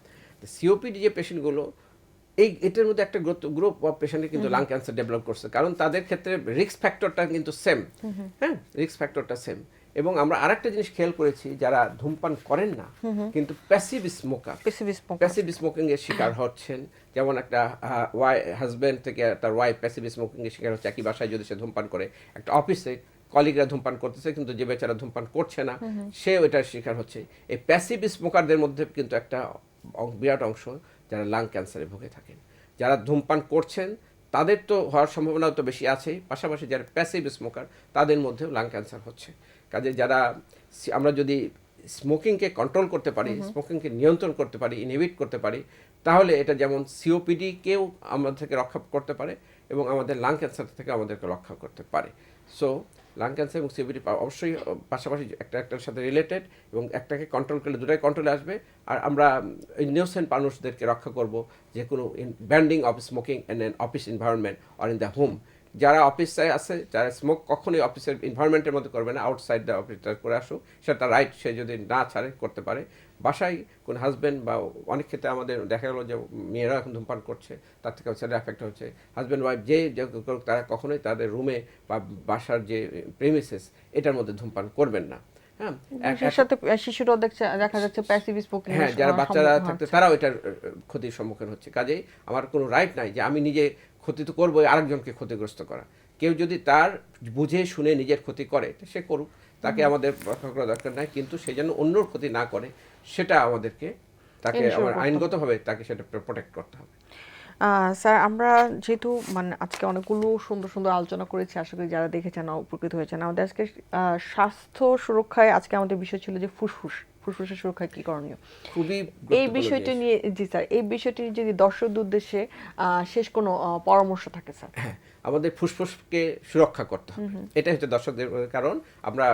সিওপিডি যে পেশেন্টগুলো, এটার মধ্যে একটা গ্রুপ অফ পেশেন্টের কিন্তু লাং ক্যান্সার ডেভেলপ করছে, কারণ তাদের ক্ষেত্রে রিস্ক ফ্যাক্টরটা কিন্তু সেম। হ্যাঁ, রিস্ক ফ্যাক্টরটা সেম। এবং আমরা আরেকটা জিনিস খেয়াল করেছি, যারা ধূমপান করেন না কিন্তু প্যাসিভ স্মোকিং এর শিকার হচ্ছেন। যেমন একটা হাজব্যান্ড থেকে তার ওয়াইফ প্যাসিভ স্মোকিং এর শিকার হচ্ছে, একই বাসায় যদি সে ধূমপান করে, একটা অফিসে কলিগরা ধূমপান করতেছে কিন্তু যে বেচারা ধূমপান করছে না, সেও এটার শিকার হচ্ছে। এই প্যাসিভ স্মোকারদের মধ্যে কিন্তু একটা বিরাট অংশ যারা লাং ক্যান্সারে ভুগে থাকেন। যারা ধূমপান করছেন তাদের তো হওয়ার সম্ভাবনা তো বেশি আছেই, পাশাপাশি যারা প্যাসিভ স্মোকার তাদের মধ্যেও লাং ক্যান্সার হচ্ছে। কাজে আমরা যদি স্মোকিংকে কন্ট্রোল করতে পারি, স্মোকিংকে নিয়ন্ত্রণ করতে পারি, ইনহিবিট করতে পারি, তাহলে এটা যেমন সিওপিডিকেও আমাদের থেকে রক্ষা করতে পারে এবং আমাদের লাং ক্যান্সার থেকে আমাদেরকে রক্ষা করতে পারে। সো লাং ক্যান্সার এবং সিওপিডি অবশ্যই পাশাপাশি একটার সাথে রিলেটেড, এবং একটাকে কন্ট্রোল করলে দুটাই কন্ট্রোলে আসবে। আর আমরা ইনোসেন্ট মানুষদেরকে রক্ষা করব যে কোনো banding of smoking in an office environment or in the home. যারা অফিসে আছে, যারা স্মোক কখনোই অফিসের এনভায়রনমেন্টের মধ্যে করবে না, আউটসাইড দ্য অফিসটা করে আসুক, সেটা তার রাইট। সে যদি না ছাড়ে করতে পারে। বাসায় কোন হাজব্যান্ড বা অনেক ক্ষেত্রে আমাদের দেখা গেলো যে মেয়েরা এখন ধূমপান করছে, তার থেকে ছেলেরা এফেক্ট হচ্ছে। হাজব্যান্ড ওয়াইফ যে করুক, তারা কখনোই তাদের রুমে বা বাসার যে প্রেমিসেস এটার মধ্যে ধূমপান করবেন না। হ্যাঁ, বিশেষ সাথে শিশুরাও দেখা যাচ্ছে প্যাসিভ স্মোকিং। হ্যাঁ, যারা বাচ্চারা থাকতে তারাও এটার ক্ষতির সম্মুখীন হচ্ছে। কাজেই আমার কোনো রাইট নাই যে আমি নিজে ক্ষতি তো করবো, আরেকজনকে ক্ষতিগ্রস্ত করা। কেউ যদি তার বুঝে শুনে নিজের ক্ষতি করে সে করুক, তাকে আমাদের রক্ষা করা দরকার নাই, কিন্তু সে যেন অন্যর ক্ষতি না করে সেটা আমাদেরকে তাকে আমার আইনগতভাবে তাকে সেটা প্রোটেক্ট করতে হবে। স্যার, আমরা যেহেতু মানে আজকে অনেকগুলো সুন্দর সুন্দর আলোচনা করেছি, আশা করি যারা দেখেছেন উপকৃত হয়েছেন। আমাদের আজকে স্বাস্থ্য সুরক্ষায় আজকে আমাদের বিষয় ছিল যে ফুসফুসের সুরক্ষায় কি করণীয়। খুবই এই বিষয়টি নিয়ে, জি স্যার, এই বিষয়টি যদি দর্শকদের উদ্দেশ্যে শেষ কোনো পরামর্শ থাকে স্যার। হ্যাঁ, আমাদের ফুসফুসকে সুরক্ষা করতে হবে, এটা হচ্ছে দর্শকদের। কারণ আমরা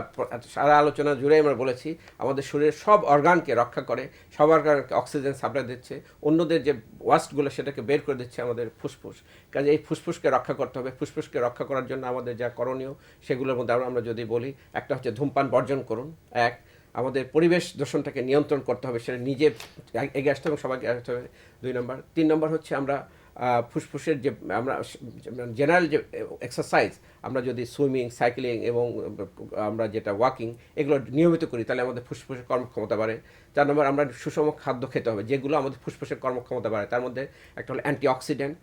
সারা আলোচনা জুড়ে আমরা বলেছি আমাদের শরীরের সব অর্গানকে রক্ষা করে, সব অর্গানকে অক্সিজেন সাপ্লাই দিচ্ছে, অন্যদের যে ওয়াস্টগুলো সেটাকে বের করে দিচ্ছে আমাদের ফুসফুস। কাজে এই ফুসফুসকে রক্ষা করতে হবে। ফুসফুসকে রক্ষা করার জন্য আমাদের যা করণীয় সেগুলোর মধ্যে আমরা যদি বলি, একটা হচ্ছে ধূমপান বর্জন করুন। এক, আমাদের পরিবেশ দূষণটাকে নিয়ন্ত্রণ করতে হবে, সেটা নিজে এগিয়ে আসতে হবে এবং সবাইকে আসতে হবে। 2 নম্বর। 3 নম্বর হচ্ছে আমরা ফুসফুসের যে আমরা জেনারেল যে এক্সারসাইজ, আমরা যদি সুইমিং, সাইক্লিং এবং আমরা যেটা ওয়াকিং এগুলো নিয়মিত করি, তাহলে আমাদের ফুসফুসের কর্মক্ষমতা বাড়ে। 4 নম্বর, আমরা সুষম খাদ্য খেতে হবে যেগুলো আমাদের ফুসফুসের কর্মক্ষমতা বাড়ে। তার মধ্যে একটা হলো অ্যান্টিঅক্সিডেন্ট,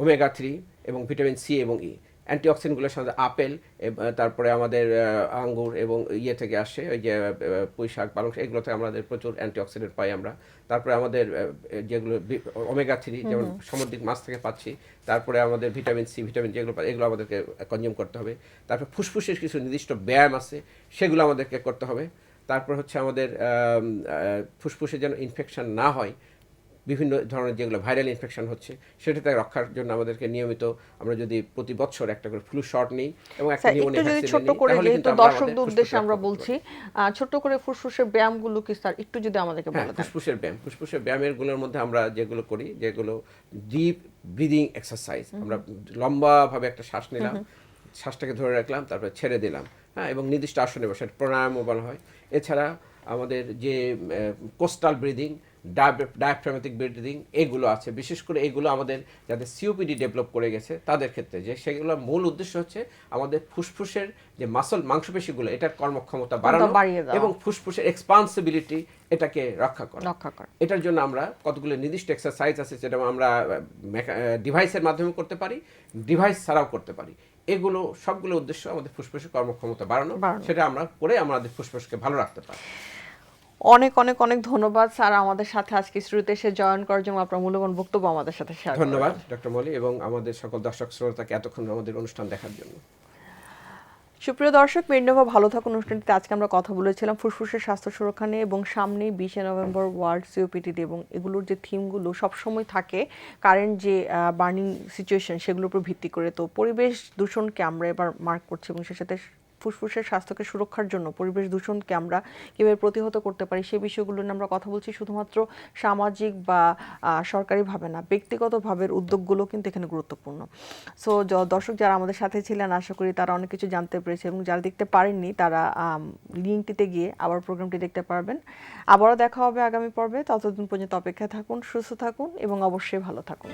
ওমেগা 3 এবং ভিটামিন সি এবং ই। অ্যান্টিঅক্সিডেন্টগুলোর সাথে আপেল, তারপরে আমাদের আঙ্গুর এবং থেকে আসে ওই যে পুঁই শাক, পালং শাক, এগুলো থেকে আমাদের প্রচুর অ্যান্টিঅক্সিডেন্ট পাই আমরা। তারপরে আমাদের যেগুলো ওমেগা 3 যেমন সামুদ্রিক মাছ থেকে পাচ্ছি। তারপরে আমাদের ভিটামিন সি, ভিটামিন যেগুলো পাই এগুলো আমাদেরকে কনজিউম করতে হবে। তারপর ফুসফুসের কিছু নির্দিষ্ট ব্যায়াম আছে, সেগুলো আমাদেরকে করতে হবে। তারপর হচ্ছে আমাদের ফুসফুসে যেন ইনফেকশন না হয়, বিভিন্ন ধরনের যেগুলো ভাইরাল ইনফেকশন হচ্ছে সেটাতে রক্ষার জন্য আমাদেরকে নিয়মিত আমরা যদি প্রতি বছর একটা করে ফ্লু শট নিই এবং একটা নিউমোনিয়া ভ্যাকসিন নিই, ছোট করে, যেহেতু দর্শকদের উদ্দেশ্যে আমরা বলছি, ছোট করে ফুসফুসের ব্যায়ামগুলো কি স্যার একটু যদি আমাদেরকে বলে দেন। ফুসফুসের ব্যায়ামের গুলোর মধ্যে আমরা যেগুলো করি, যেগুলো ডিপ ব্রিদিং এক্সারসাইজ, আমরা লম্বাভাবে একটা শ্বাস নিলাম, শ্বাসটাকে ধরে রাখলাম, তারপরে ছেড়ে দিলাম, হ্যাঁ, এবং নির্দিষ্ট আসনে বসে প্রাণায়ামও বলা হয়। এছাড়া আমাদের যে কোস্টাল ব্রিদিং, ডায়াফ্রামেটিক ব্রিদিং এগুলো আছে। বিশেষ করে এগুলো আমাদের যাদের সিওপিডি ডেভেলপ করে গেছে তাদের ক্ষেত্রে, যে সেগুলোর মূল উদ্দেশ্য হচ্ছে আমাদের ফুসফুসের যে মাংসপেশিগুলো এটার কর্মক্ষমতা বাড়ানো এবং ফুসফুসের এক্সপান্সিবিলিটি এটাকে রক্ষা করা। এটার জন্য আমরা কতগুলো নির্দিষ্ট এক্সারসাইজ আছে, যেটা আমরা ডিভাইসের মাধ্যমে করতে পারি, ডিভাইস ছাড়াও করতে পারি। এগুলো সবগুলো উদ্দেশ্য আমাদের ফুসফুসের কর্মক্ষমতা বাড়ানো, সেটা আমরা করে আমাদের ফুসফুসকে ভালো রাখতে পারি। অনেক অনেক অনেক ধন্যবাদ স্যার আমাদের সাথে আজকে স্টুডিওতে এসে জয়েন করার জন্য, আপনার মূল্যবান বক্তব্য আমাদের সাথে শেয়ার করার জন্য। ধন্যবাদ ডক্টর মলি এবং আমাদের সকল দর্শক শ্রোতাকে এতক্ষণ আমাদের অনুষ্ঠান দেখার জন্য। সুপ্রিয় দর্শক, মেডিনোভা ভালো থাকুন অনুষ্ঠানটিতে আজকে আমরা কথা বলেছিলাম ফুসফুসের স্বাস্থ্য সুরক্ষা নিয়ে, এবং সামনেই 20 নভেম্বর ওয়ার্ল্ড সিওপিডি ডে, এবং এগুলোর যে থিমগুলো সবসময় থাকে কারেন্ট যে বার্নিং সিচুয়েশন সেগুলোর উপর ভিত্তি করে। তো পরিবেশ দূষণকে আমরা এবার মার্ক করছি, এবং সেই সাথে ফুসফুসের স্বাস্থ্যকে সুরক্ষার জন্য পরিবেশ দূষণকে আমরা কীভাবে প্রতিহত করতে পারি সেই বিষয়গুলো নিয়ে আমরা কথা বলছি। শুধুমাত্র সামাজিক বা সরকারিভাবে না, ব্যক্তিগতভাবে উদ্যোগগুলো কিন্তু এখানে গুরুত্বপূর্ণ। সো দর্শক যারা আমাদের সাথে ছিলেন, আশা করি তারা অনেক কিছু জানতে পেরেছে, এবং যারা দেখতে পারেননি তারা লিঙ্কটিতে গিয়ে আবার প্রোগ্রামটি দেখতে পারবেন। আবারও দেখা হবে আগামী পর্বে। ততদিন পর্যন্ত অপেক্ষায় থাকুন, সুস্থ থাকুন এবং অবশ্যই ভালো থাকুন।